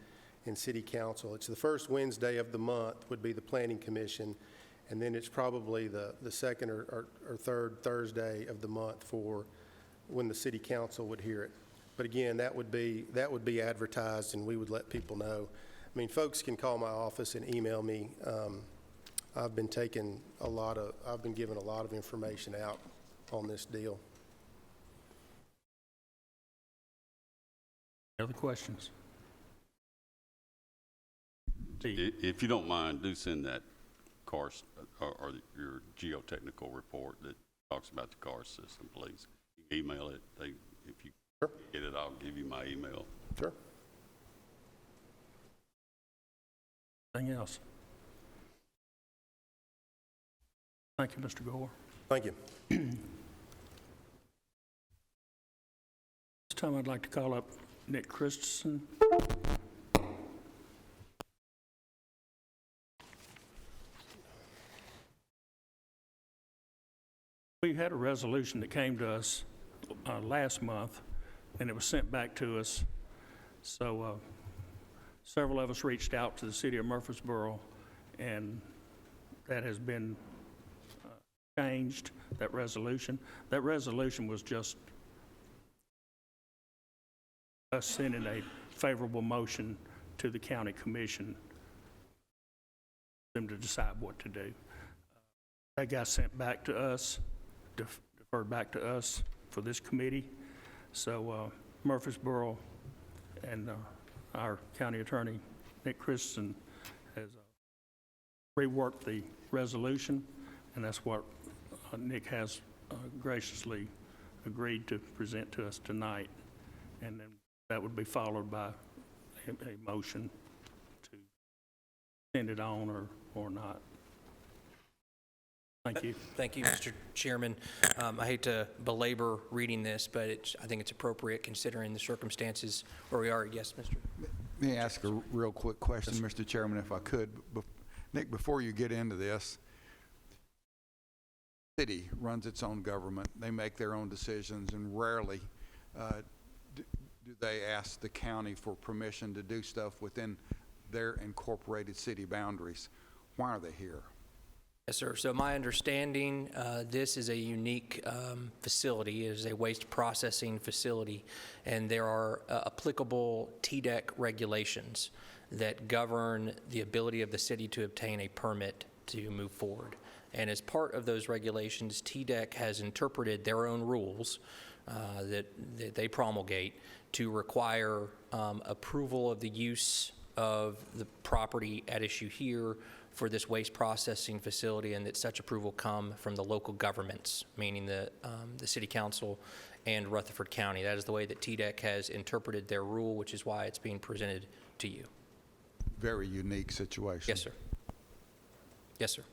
and City Council. It's the first Wednesday of the month would be the Planning Commission, and then it's probably the second or third Thursday of the month for when the City Council would hear it. But again, that would be advertised, and we would let people know. I mean, folks can call my office and email me. I've been given a lot of information out on this deal. Other questions? If you don't mind, do send that CARS or your geotechnical report that talks about the CARS system, please. Email it. If you get it, I'll give you my email. Sure. Anything else? Thank you, Mr. Gore. Thank you. This time I'd like to call up Nick Christensen. We had a resolution that came to us last month, and it was sent back to us. So several of us reached out to the city of Murfreesboro, and that has been changed, that resolution. That resolution was just us sending a favorable motion to the county commission for them to decide what to do. That got sent back to us, deferred back to us for this committee. So Murfreesboro and our county attorney, Nick Christensen, has reworked the resolution, and that's what Nick has graciously agreed to present to us tonight. And then that would be followed by a motion to send it on or not. Thank you. Thank you, Mr. Chairman. I hate to belabor reading this, but I think it's appropriate considering the circumstances where we are. Yes, Mr. May I ask a real quick question, Mr. Chairman, if I could? Nick, before you get into this, the city runs its own government. They make their own decisions, and rarely do they ask the county for permission to do stuff within their incorporated city boundaries. Why are they here? Yes, sir. So my understanding, this is a unique facility. It is a waste processing facility, and there are applicable TDEC regulations that govern the ability of the city to obtain a permit to move forward. And as part of those regulations, TDEC has interpreted their own rules that they promulgate to require approval of the use of the property at issue here for this waste processing facility, and that such approval come from the local governments, meaning the City Council and Rutherford County. That is the way that TDEC has interpreted their rule, which is why it's being presented to you. Very unique situation. Yes, sir. Yes, sir.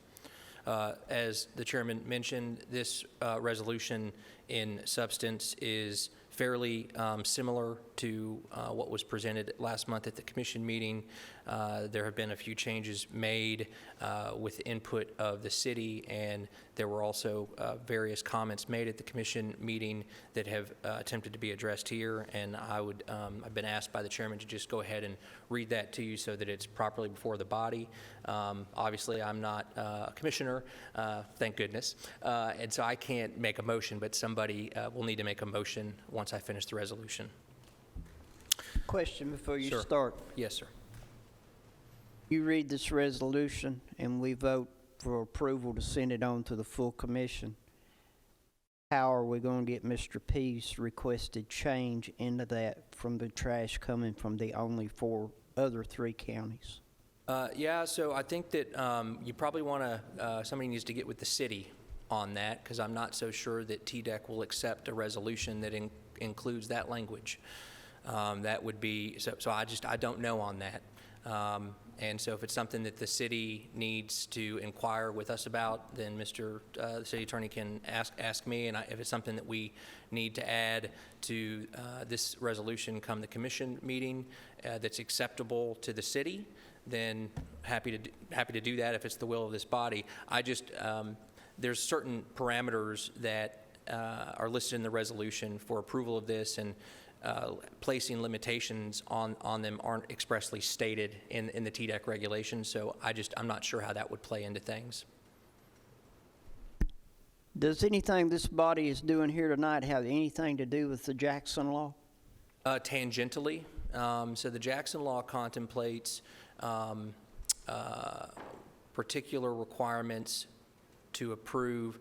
As the chairman mentioned, this resolution in substance is fairly similar to what was presented last month at the commission meeting. There have been a few changes made with input of the city, and there were also various comments made at the commission meeting that have attempted to be addressed here, and I've been asked by the chairman to just go ahead and read that to you so that it's properly before the body. Obviously, I'm not a commissioner, thank goodness, and so I can't make a motion, but somebody will need to make a motion once I finish the resolution. Question before you Sure. start. Yes, sir. You read this resolution and we vote for approval to send it on to the full commission. How are we going to get Mr. P's requested change into that from the trash coming from the only other three counties? Yeah, so I think that you probably want to, somebody needs to get with the city on that, because I'm not so sure that TDEC will accept a resolution that includes that language. That would be, so I don't know on that. And so if it's something that the city needs to inquire with us about, then the city attorney can ask me, and if it's something that we need to add to this resolution come the commission meeting that's acceptable to the city, then happy to do that if it's the will of this body. There's certain parameters that are listed in the resolution for approval of this, and placing limitations on them aren't expressly stated in the TDEC regulations, so I'm not sure how that would play into things. Does anything this body is doing here tonight have anything to do with the Jackson Law? Tangentially. So the Jackson Law contemplates particular requirements to approve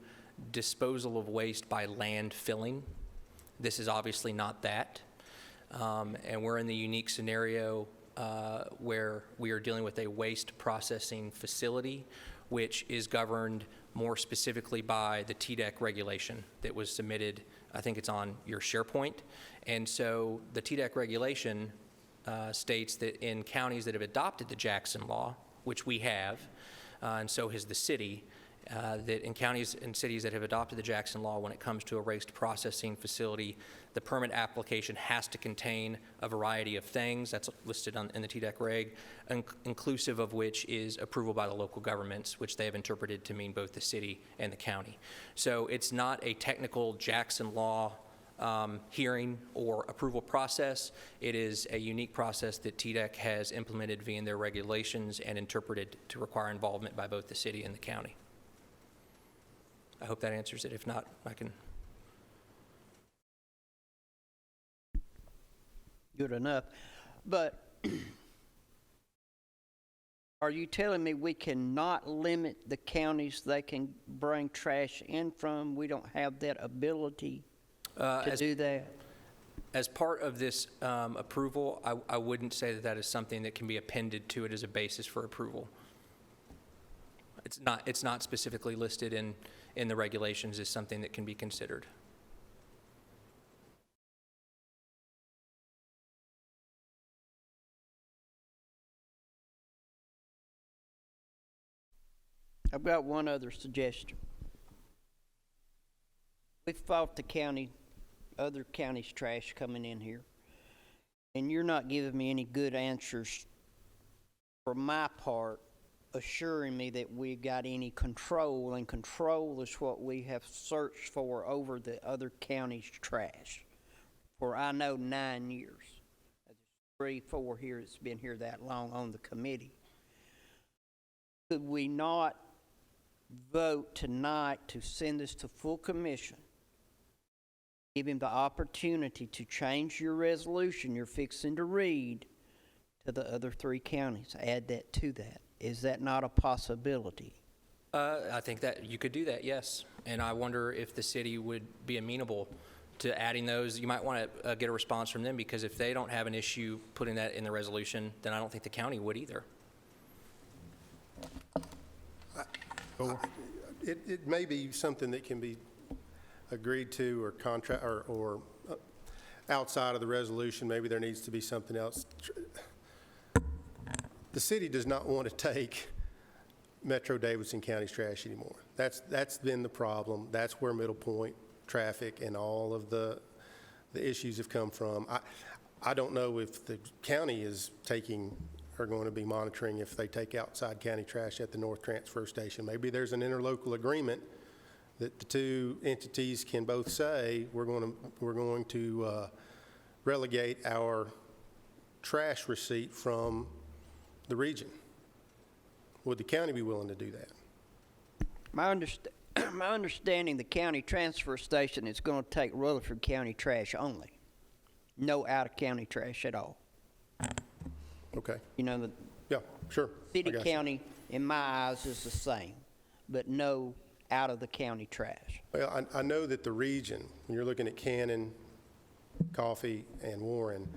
disposal of waste by landfilling. This is obviously not that. And we're in the unique scenario where we are dealing with a waste processing facility, which is governed more specifically by the TDEC regulation that was submitted. I think it's on your SharePoint. And so the TDEC regulation states that in counties that have adopted the Jackson Law, which we have, and so has the city, that in counties and cities that have adopted the Jackson Law, when it comes to a waste processing facility, the permit application has to contain a variety of things that's listed in the TDEC reg, inclusive of which is approval by the local governments, which they have interpreted to mean both the city and the county. So it's not a technical Jackson Law hearing or approval process. It is a unique process that TDEC has implemented via their regulations and interpreted to require involvement by both the city and the county. I hope that answers it. If not, I can. Good enough. But are you telling me we cannot limit the counties they can bring trash in from? We don't have that ability to do that? As part of this approval, I wouldn't say that is something that can be appended to it as a basis for approval. It's not specifically listed in the regulations as something that can be considered. I've got one other suggestion. We fought the other counties' trash coming in here, and you're not giving me any good answers for my part, assuring me that we got any control, and control is what we have searched for over the other counties' trash for, I know, 9 years. 3, 4 here, it's been here that long on the committee. Could we not vote tonight to send this to full commission, give him the opportunity to change your resolution you're fixing to read to the other 3 counties, add that to that? Is that not a possibility? I think that you could do that, yes. And I wonder if the city would be amenable to adding those. You might want to get a response from them, because if they don't have an issue putting that in the resolution, then I don't think the county would either. It may be something that can be agreed to or contract or outside of the resolution. Maybe there needs to be something else. The city does not want to take Metro Davidson County's trash anymore. That's been the problem. That's where Middle Point traffic and all of the issues have come from. I don't know if the county is are going to be monitoring if they take outside county trash at the North Transfer Station. Maybe there's an interlocal agreement that the two entities can both say we're going to relegate our trash receipt from the region. Would the county be willing to do that? My understanding, the county transfer station is going to take Rutherford County trash only. No out-of-county trash at all. Okay. You know, the Yeah, sure. city I got you. county, in my eyes, is the same, but no out-of-the-county trash. Well, I know that the region, when you're looking at Cannon, Coffee, and Warren,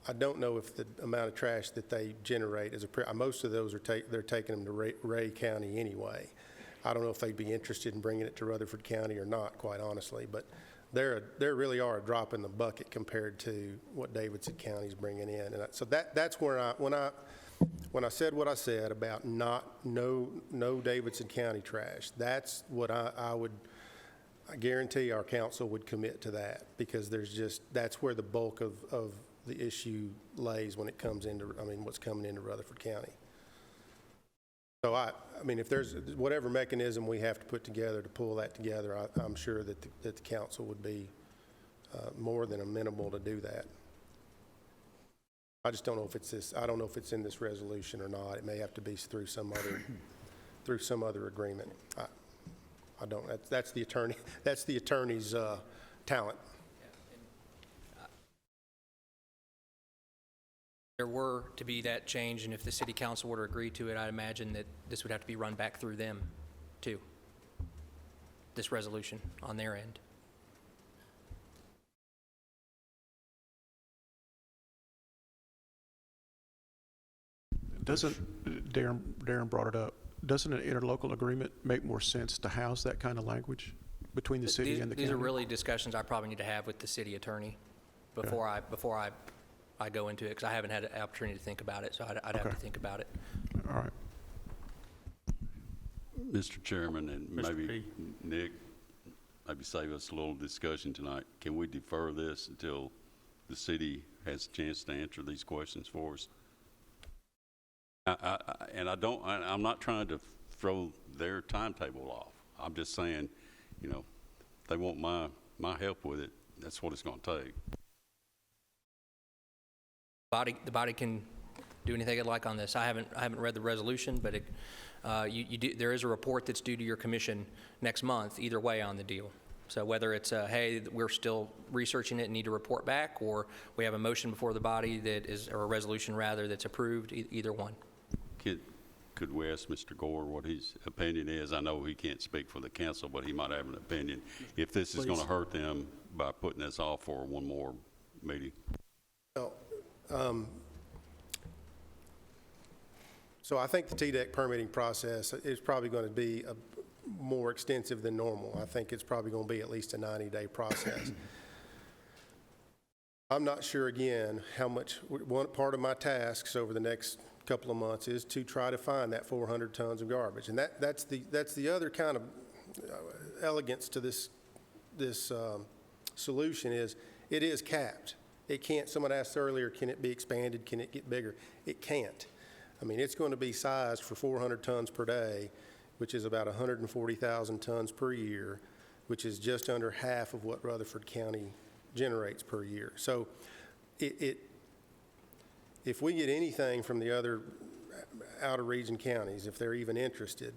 I don't know if the amount of trash that they generate is most of those they're taking them to Ray County anyway. I don't know if they'd be interested in bringing it to Rutherford County or not, quite honestly, but there really are a drop in the bucket compared to what Davidson County's bringing in, and so that's where when I said what I said about no Davidson County trash, that's what I guarantee our council would commit to that, because that's where the bulk of the issue lays when it comes into, what's coming into Rutherford County. So if there's whatever mechanism we have to put together to pull that together, I'm sure that the council would be more than amenable to do that. I just don't know if I don't know if it's in this resolution or not. It may have to be through some other agreement. I don't. That's the attorney's talent. There were to be that change, and if the city council were to agree to it, I'd imagine that this would have to be run back through them, too, this resolution on their end. Darren brought it up, doesn't an interlocal agreement make more sense to house that kind of language between the city and the county? These are really discussions I probably need to have with the city attorney before I go into it, because I haven't had an opportunity to think about it, so I'd have to think about it. All right. Mr. Chairman, and Mr. maybe P. Nick, maybe save us a little discussion tonight. Can we defer this until the city has a chance to answer these questions for us? I'm not trying to throw their timetable off. I'm just saying, they want my help with it. That's what it's going to take. The body can do anything it'd like on this. I haven't read the resolution, but there is a report that's due to your commission next month, either way on the deal. So whether it's hey, we're still researching it and need to report back, or we have a motion before the body or a resolution rather, that's approved, either one. Could we ask Mr. Gore what his opinion is? I know he can't speak for the council, but he might have an opinion. If this is going to hurt them by putting this off for one more meeting. Well, so I think the TDEC permitting process is probably going to be more extensive than normal. I think it's probably going to be at least a 90-day process. I'm not sure, again, how much. One part of my tasks over the next couple of months is to try to find that 400 tons of garbage, and that's the other kind of elegance to this solution is it is capped. It can't. Someone asked earlier, can it be expanded? Can it get bigger? It can't. It's going to be sized for 400 tons per day, which is about 140,000 tons per year, which is just under half of what Rutherford County generates per year. So if we get anything from the other out-of-region counties, if they're even interested,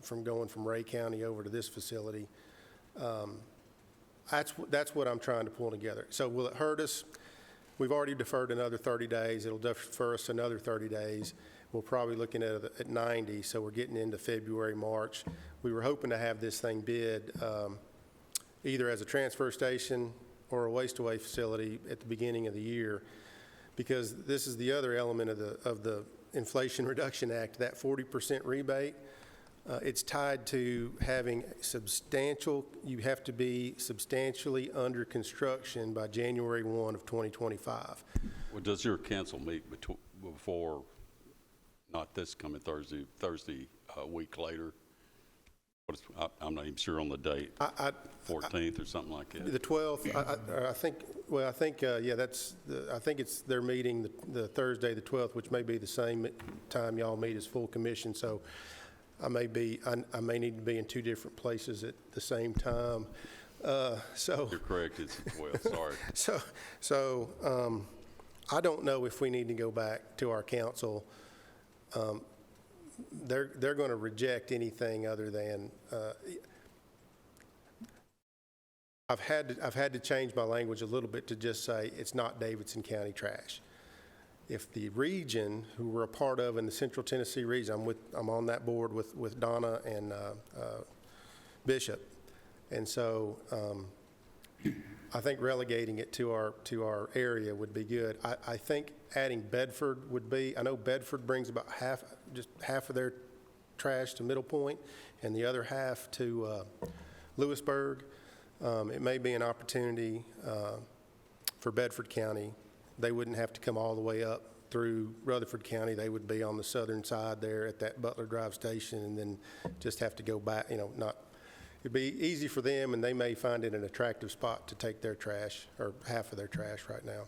from going from Ray County over to this facility, that's what I'm trying to pull together. So will it hurt us? We've already deferred another 30 days. It'll defer us another 30 days. We're probably looking at 90, so we're getting into February, March. We were hoping to have this thing bid either as a transfer station or a waste-away facility at the beginning of the year, because this is the other element of the Inflation Reduction Act, that 40% rebate. It's tied to having you have to be substantially under construction by January 1 of 2025. Well, does your council meet before, not this coming Thursday, a week later. I'm not even sure on the date, 14th or something like that. The 12th, I think, I think it's their meeting, the Thursday, the 12th, which may be the same time y'all meet as full commission, so I may need to be in two different places at the same time. You're correct, it's the 12th, sorry. So I don't know if we need to go back to our council. They're going to reject anything other than, I've had to change my language a little bit to just say it's not Davidson County trash. If the region, who we're a part of in the Central Tennessee region, I'm on that board with Donna and Bishop, and so I think relegating it to our area would be good. I think adding Bedford would be. I know Bedford brings about just half of their trash to Middle Point, and the other half to Lewisburg. It may be an opportunity for Bedford County. They wouldn't have to come all the way up through Rutherford County. They would be on the southern side there at that Butler Drive station, and then just have to go back. It'd be easy for them, and they may find it an attractive spot to take their trash, or half of their trash right now.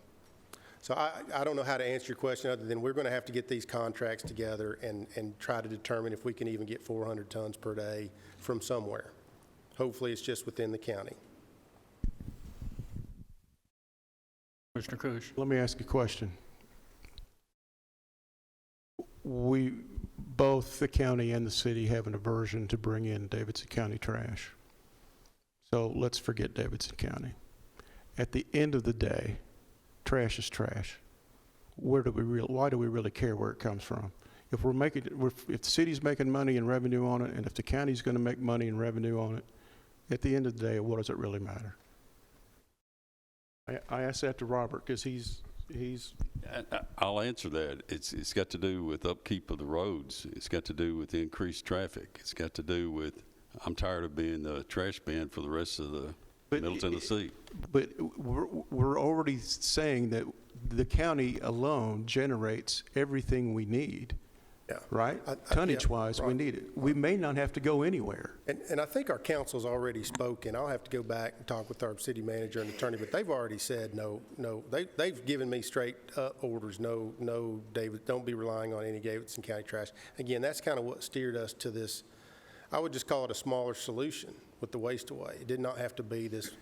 So I don't know how to answer your question other than we're going to have to get these contracts together and try to determine if we can even get 400 tons per day from somewhere. Hopefully it's just within the county. Mr. Cush. Let me ask you a question. Both the county and the city have an aversion to bring in Davidson County trash. So let's forget Davidson County. At the end of the day, trash is trash. Why do we really care where it comes from? If the city's making money and revenue on it, and if the county's going to make money and revenue on it, at the end of the day, what does it really matter? I asked that to Robert because he's. I'll answer that. It's got to do with upkeep of the roads. It's got to do with increased traffic. It's got to do with, I'm tired of being the trash bin for the rest of the Middle Tennessee. But we're already saying that the county alone generates everything we need. Yeah. Right? Tonnage-wise, we need it. We may not have to go anywhere. And I think our council's already spoken. I'll have to go back and talk with our city manager and attorney, but they've already said no. They've given me straight up orders. No, David, don't be relying on any Davidson County trash. Again, that's kind of what steered us to this. I would just call it a smaller solution with the waste away. It did not have to be this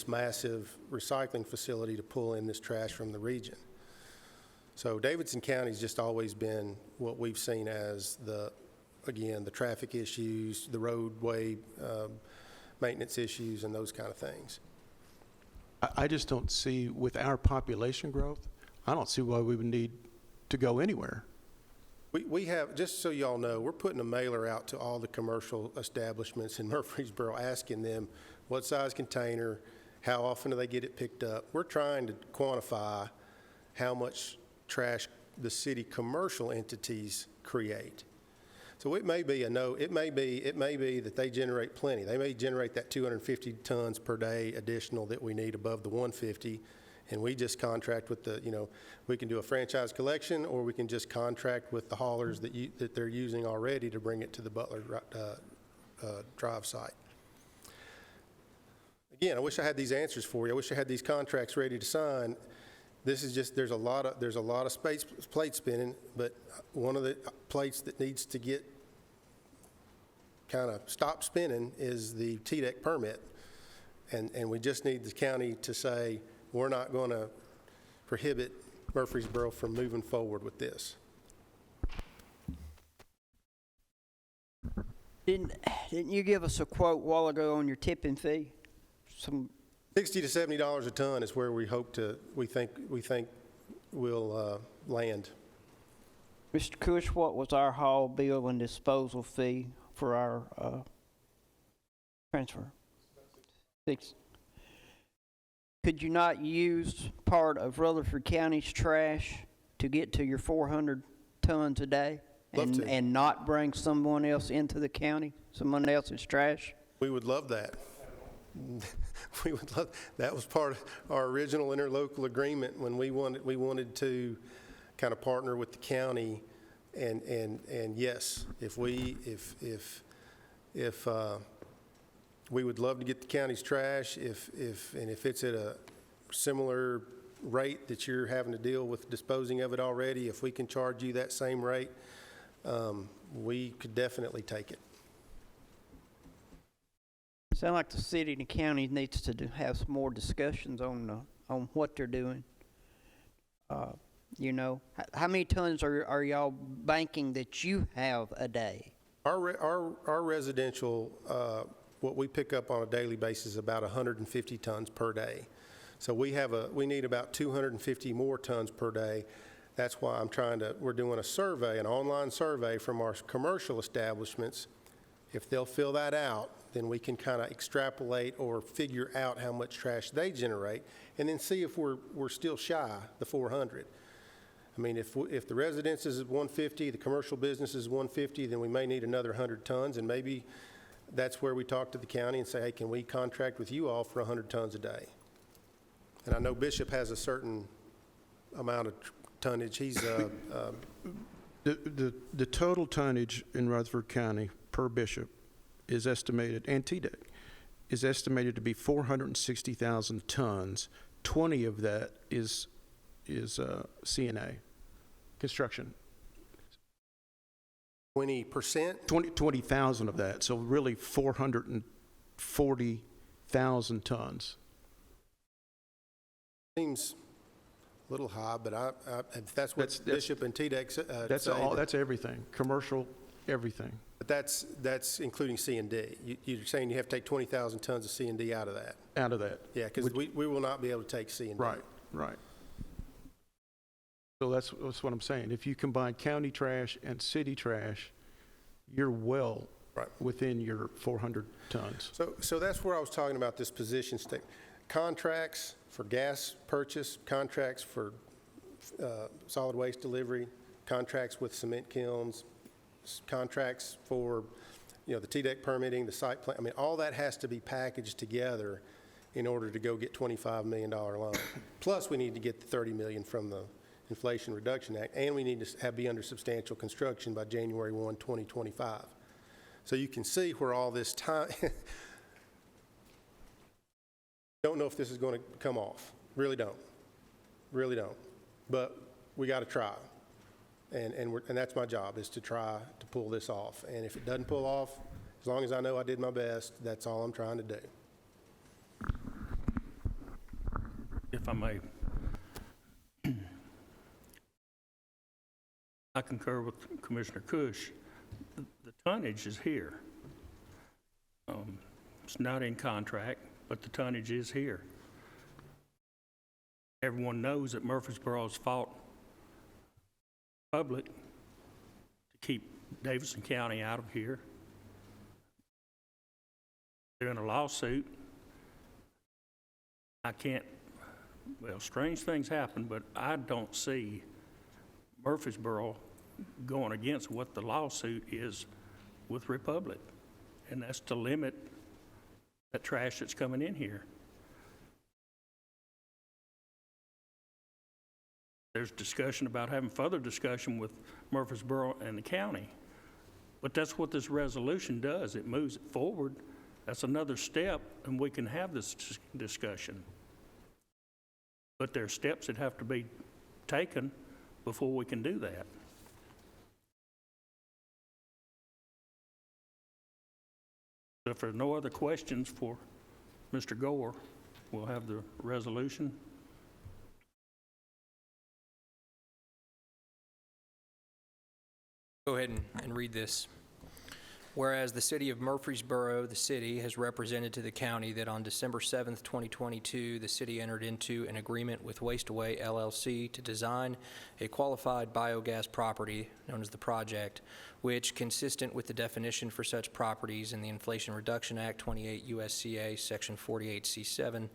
massive recycling facility to pull in this trash from the region. So Davidson County's just always been what we've seen as the traffic issues, the roadway maintenance issues, and those kind of things. I just don't see, with our population growth, I don't see why we would need to go anywhere. We have, just so y'all know, we're putting a mailer out to all the commercial establishments in Murfreesboro asking them what size container, how often do they get it picked up. We're trying to quantify how much trash the city commercial entities create. So it may be it may be that they generate plenty. They may generate that 250 tons per day additional that we need above the 150, and we just contract with we can do a franchise collection, or we can just contract with the haulers that they're using already to bring it to the Butler Drive site. Again, I wish I had these answers for you. I wish I had these contracts ready to sign. This is just, there's a lot of plate spinning, but one of the plates that needs to get kind of stop spinning is the TDEC permit. And we just need the county to say, we're not going to prohibit Murfreesboro from moving forward with this. Didn't you give us a quote a while ago on your tipping fee? $60 to $70 a ton is where we think we'll land. Mr. Cush, what was our haul bill and disposal fee for our transfer? $6. Could you not use part of Rutherford County's trash to get to your 400 tons a day and not bring someone else into the county, someone else's trash? We would love that. We would love that. Was part of our original interlocal agreement when we wanted to kind of partner with the county And yes, if we would love to get the county's trash, if it's at a similar rate that you're having to deal with disposing of it already, if we can charge you that same rate, we could definitely take it. Sound like the city and the county needs to have some more discussions on what they're doing. You know, how many tons are y'all banking that you have a day? Our residential, what we pick up on a daily basis is about 150 tons per day. So we need about 250 more tons per day. That's why we're doing a survey, an online survey from our commercial establishments. If they'll fill that out, then we can kind of extrapolate or figure out how much trash they generate, and then see if we're still shy the 400. I mean, if the residence is 150, the commercial business is 150, then we may need another 100 tons, and maybe that's where we talk to the county and say, hey, can we contract with you all for 100 tons a day? And I know Bishop has a certain amount of tonnage. He's The total tonnage in Rutherford County per Bishop is estimated, and TDEC, is estimated to be 460,000 tons. 20 of that is CNA, construction. 20%? 20,000 of that, so really 440,000 tons. Seems a little high, but if that's what Bishop and TDEC That's everything, commercial, everything. But that's including C&D. You're saying you have to take 20,000 tons of C&D out of that? Out of that. Yeah, because we will not be able to take C&D. Right. So that's what I'm saying. If you combine county trash and city trash, you're well within your 400 tons. So that's where I was talking about this position statement. Contracts for gas purchase, contracts for solid waste delivery, contracts with cement kilns, contracts for, the TDEC permitting, the site plan. I mean, all that has to be packaged together in order to go get $25 million loan. Plus, we need to get the $30 million from the Inflation Reduction Act, and we need to be under substantial construction by January 1, 2025. So you can see where all this time, don't know if this is going to come off. Really don't. But we got to try. And that's my job, is to try to pull this off. And if it doesn't pull off, as long as I know I did my best, that's all I'm trying to do. If I may, I concur with Commissioner Cush. The tonnage is here. It's not in contract, but the tonnage is here. Everyone knows that Murfreesboro has fought public to keep Davidson County out of here. They're in a lawsuit. Strange things happen, but I don't see Murfreesboro going against what the lawsuit is with Republic, and that's to limit that trash that's coming in here. There's discussion about having further discussion with Murfreesboro and the county, but that's what this resolution does. It moves it forward. That's another step, and we can have this discussion. But there are steps that have to be taken before we can do that. If there are no other questions for Mr. Gore, we'll have the resolution. Go ahead and read this. Whereas the city of Murfreesboro, the city, has represented to the county that on December 7th, 2022, the city entered into an agreement with Waste-Away LLC to design a qualified biogas property known as the project, which, consistent with the definition for such properties in the Inflation Reduction Act 28 U.S.C.A. Section 48C7,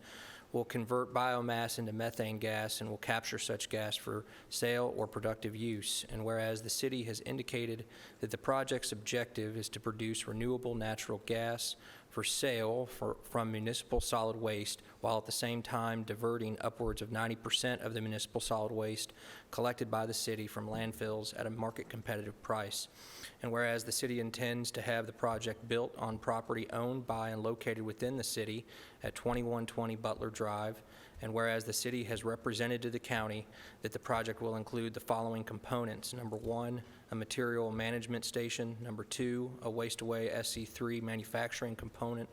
will convert biomass into methane gas and will capture such gas for sale or productive use. And whereas the city has indicated that the project's objective is to produce renewable natural gas for sale from municipal solid waste, while at the same time diverting upwards of 90% of the municipal solid waste collected by the city from landfills at a market competitive price. And whereas the city intends to have the project built on property owned by and located within the city at 2120 Butler Drive, and whereas the city has represented to the county that the project will include the following components: number 1, a material management station; number 2, a waste-away SC3 manufacturing component;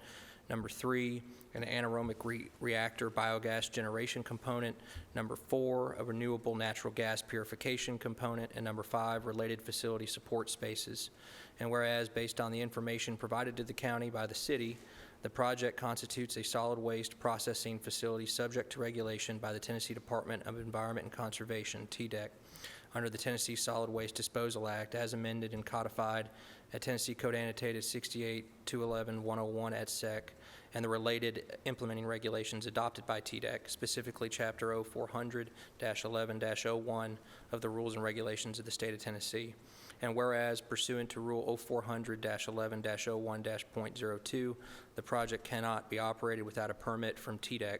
number 3, an anaerobic reactor biogas generation component; number 4, a renewable natural gas purification component; and number 5, related facility support spaces. And whereas, based on the information provided to the county by the city, the project constitutes a solid waste processing facility subject to regulation by the Tennessee Department of Environment and Conservation, TDEC, under the Tennessee Solid Waste Disposal Act as amended and codified at Tennessee Code Annotated 68-211-101 et sec, and the related implementing regulations adopted by TDEC, specifically Chapter 0400-11-01 of the Rules and Regulations of the State of Tennessee. And whereas, pursuant to Rule 0400-11-01-.02, the project cannot be operated without a permit from TDEC.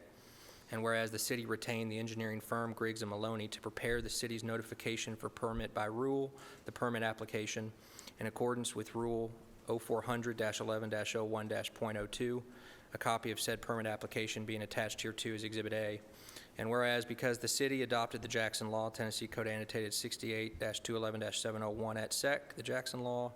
And whereas the city retained the engineering firm Griggs & Maloney to prepare the city's notification for permit by rule, the permit application, in accordance with Rule 0400-11-01-.02, a copy of said permit application being attached hereto as Exhibit A. And whereas, because the city adopted the Jackson Law, Tennessee Code Annotated 68-211-701 et sec, the Jackson Law,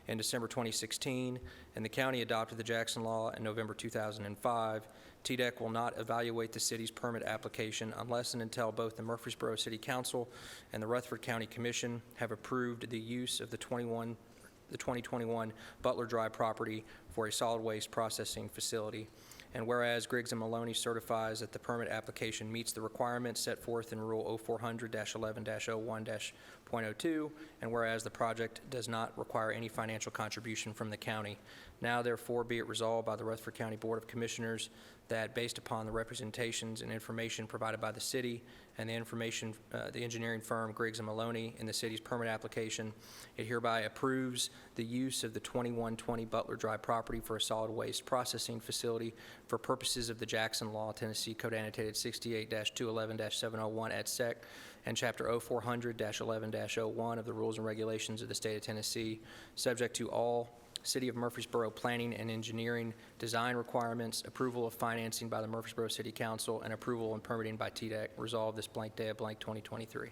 in December 2016, and the county adopted the Jackson Law in November 2005, TDEC will not evaluate the city's permit application unless and until both the Murfreesboro City Council and the Rutherford County Commission have approved the use of the 2021 Butler Drive property for a solid waste processing facility. And whereas Griggs & Maloney certifies that the permit application meets the requirements set forth in Rule 0400-11-01-.02, and whereas the project does not require any financial contribution from the county, now therefore be it resolved by the Rutherford County Board of Commissioners that based upon the representations and information provided by the city and the information, the engineering firm Griggs & Maloney in the city's permit application, it hereby approves the use of the 2120 Butler Drive property for a solid waste processing facility for purposes of the Jackson Law, Tennessee Code Annotated 68-211-701 et sec, and Chapter 0400-11-01 of the Rules and Regulations of the State of Tennessee, subject to all City of Murfreesboro planning and engineering design requirements, approval of financing by the Murfreesboro City Council, and approval and permitting by TDEC. Resolved this blank day of blank 2023.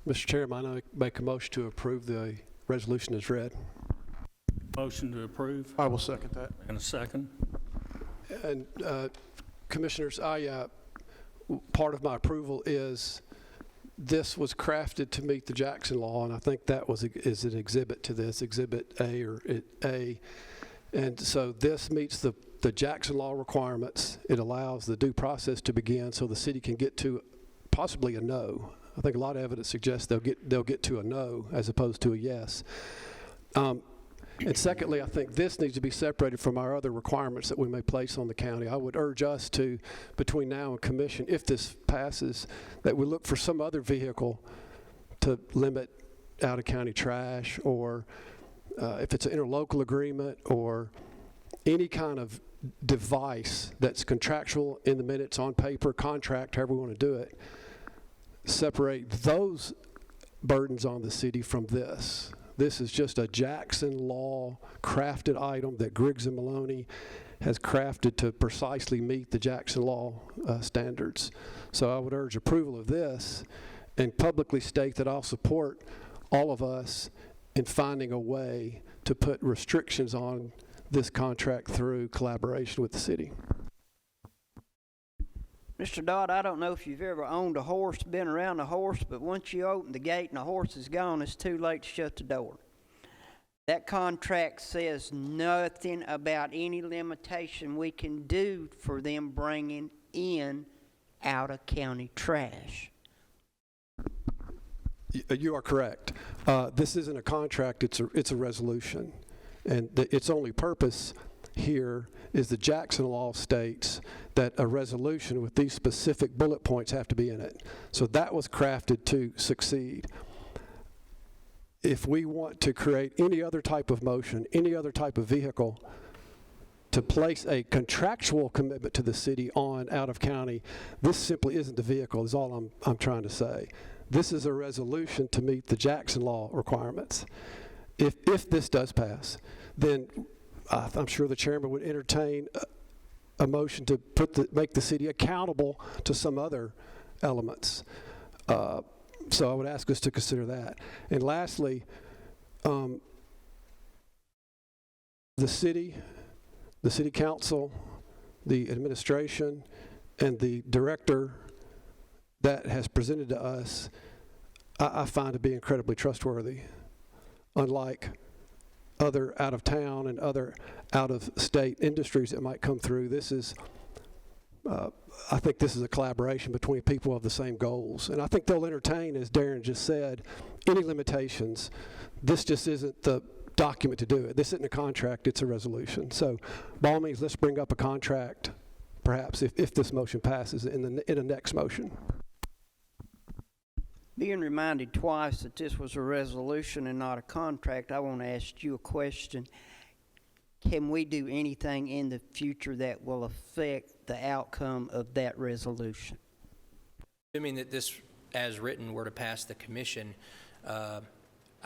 Mr. Chairman, I make a motion to approve the resolution as read. Motion to approve. I will second that. And a second. And Commissioners, part of my approval is this was crafted to meet the Jackson Law, and I think that is an exhibit to this, Exhibit A or A. And so this meets the Jackson Law requirements. It allows the due process to begin so the city can get to possibly a no. I think a lot of evidence suggests they'll get to a no as opposed to a yes. And secondly, I think this needs to be separated from our other requirements that we may place on the county. I would urge us to, between now and commission, if this passes, that we look for some other vehicle to limit out-of-county trash, or if it's an interlocal agreement or any kind of device that's contractual in the minutes, on paper, contract, however we want to do it, separate those burdens on the city from this. This is just a Jackson Law crafted item that Griggs & Maloney has crafted to precisely meet the Jackson Law standards. So I would urge approval of this and publicly state that I'll support all of us in finding a way to put restrictions on this contract through collaboration with the city. Mr. Dodd, I don't know if you've ever owned a horse, been around a horse, but once you open the gate and the horse is gone, it's too late to shut the door. That contract says nothing about any limitation we can do for them bringing in out-of-county trash. You are correct. This isn't a contract, it's a resolution. And its only purpose here is the Jackson Law states that a resolution with these specific bullet points have to be in it. So that was crafted to succeed. if we want to create any other type of motion, any other type of vehicle, to place a contractual commitment to the city on out of county, this simply isn't the vehicle, is all I'm trying to say. This is a resolution to meet the Jackson Law requirements. If this does pass, then I'm sure the chairman would entertain a motion to make the city accountable to some other elements. So I would ask us to consider that. And lastly, the city council, the administration, and the director that has presented to us, I find to be incredibly trustworthy. Unlike other out-of-town and other out-of-state industries that might come through, this is, I think this is a collaboration between people of the same goals. And I think they'll entertain, as Darren just said, any limitations. This just isn't the document to do it. This isn't a contract, it's a resolution. So by all means, let's bring up a contract, perhaps, if this motion passes in the next motion. Being reminded twice that this was a resolution and not a contract, I want to ask you a question. Can we do anything in the future that will affect the outcome of that resolution? Assuming that this, as written, were to pass the commission, I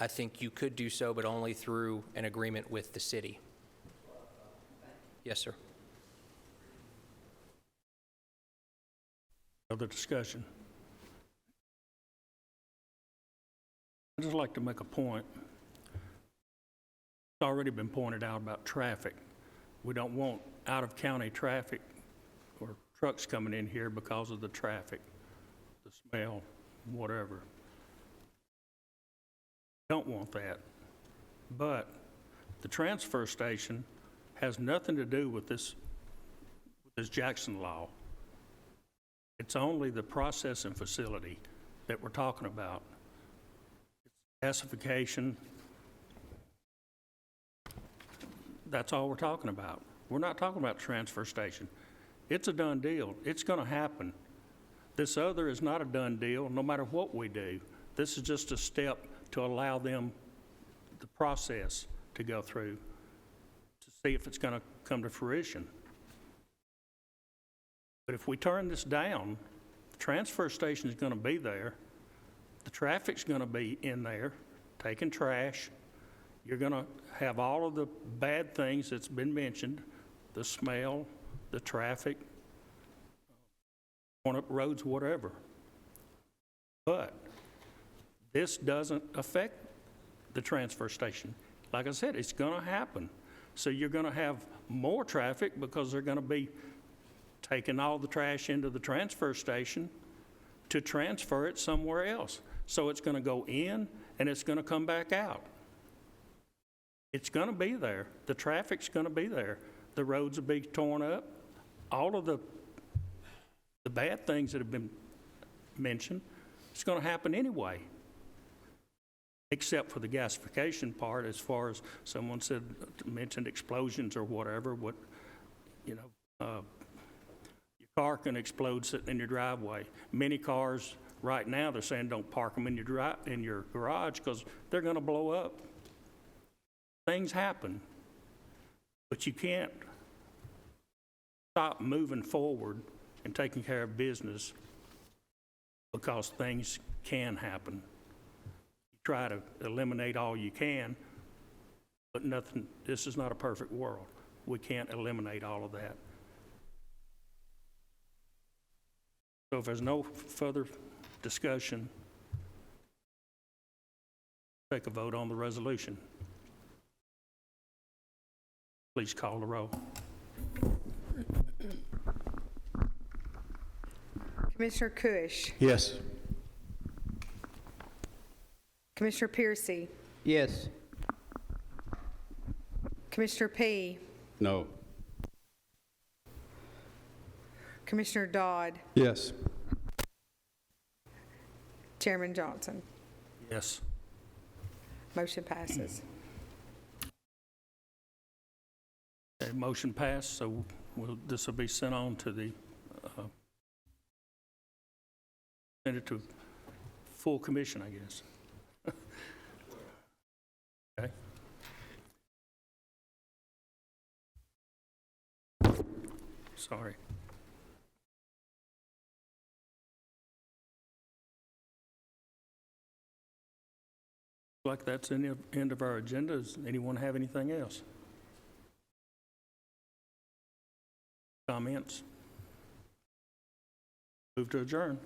think you could do so, but only through an agreement with the city. Yes, sir. Other discussion? I'd just like to make a point. It's already been pointed out about traffic. We don't want out-of-county traffic or trucks coming in here because of the traffic, the smell, whatever. Don't want that. But the transfer station has nothing to do with this Jackson Law. It's only the processing facility that we're talking about. Gasification, that's all we're talking about. We're not talking about transfer station. It's a done deal. It's going to happen. This other is not a done deal, no matter what we do. This is just a step to allow them the process to go through to see if it's going to come to fruition. But if we turn this down, the transfer station is going to be there. The traffic's going to be in there, taking trash. You're going to have all of the bad things that's been mentioned, the smell, the traffic, going up roads, whatever. But this doesn't affect the transfer station. Like I said, it's going to happen. So you're going to have more traffic because they're going to be taking all the trash into the transfer station to transfer it somewhere else. So it's going to go in and it's going to come back out. It's going to be there. The traffic's going to be there. The roads will be torn up. All of the bad things that have been mentioned, it's going to happen anyway. Except for the gasification part, as far as someone mentioned explosions or whatever. Your car can explode sitting in your driveway. Many cars right now, they're saying don't park them in your garage because they're going to blow up. Things happen, but you can't stop moving forward and taking care of business because things can happen. You try to eliminate all you can, but nothing. This is not a perfect world. We can't eliminate all of that. So if there's no further discussion, take a vote on the resolution. Please call the roll. Commissioner Cush. Yes. Commissioner Piercy. Yes. Commissioner P. No. Commissioner Dodd. Yes. Chairman Johnson. Yes. Motion passes. Okay, motion passed, so this will be sent on to the, send it to full commission, I guess. Okay. Sorry. Like that's the end of our agenda. Does anyone have anything else? Comments? Move to adjourn.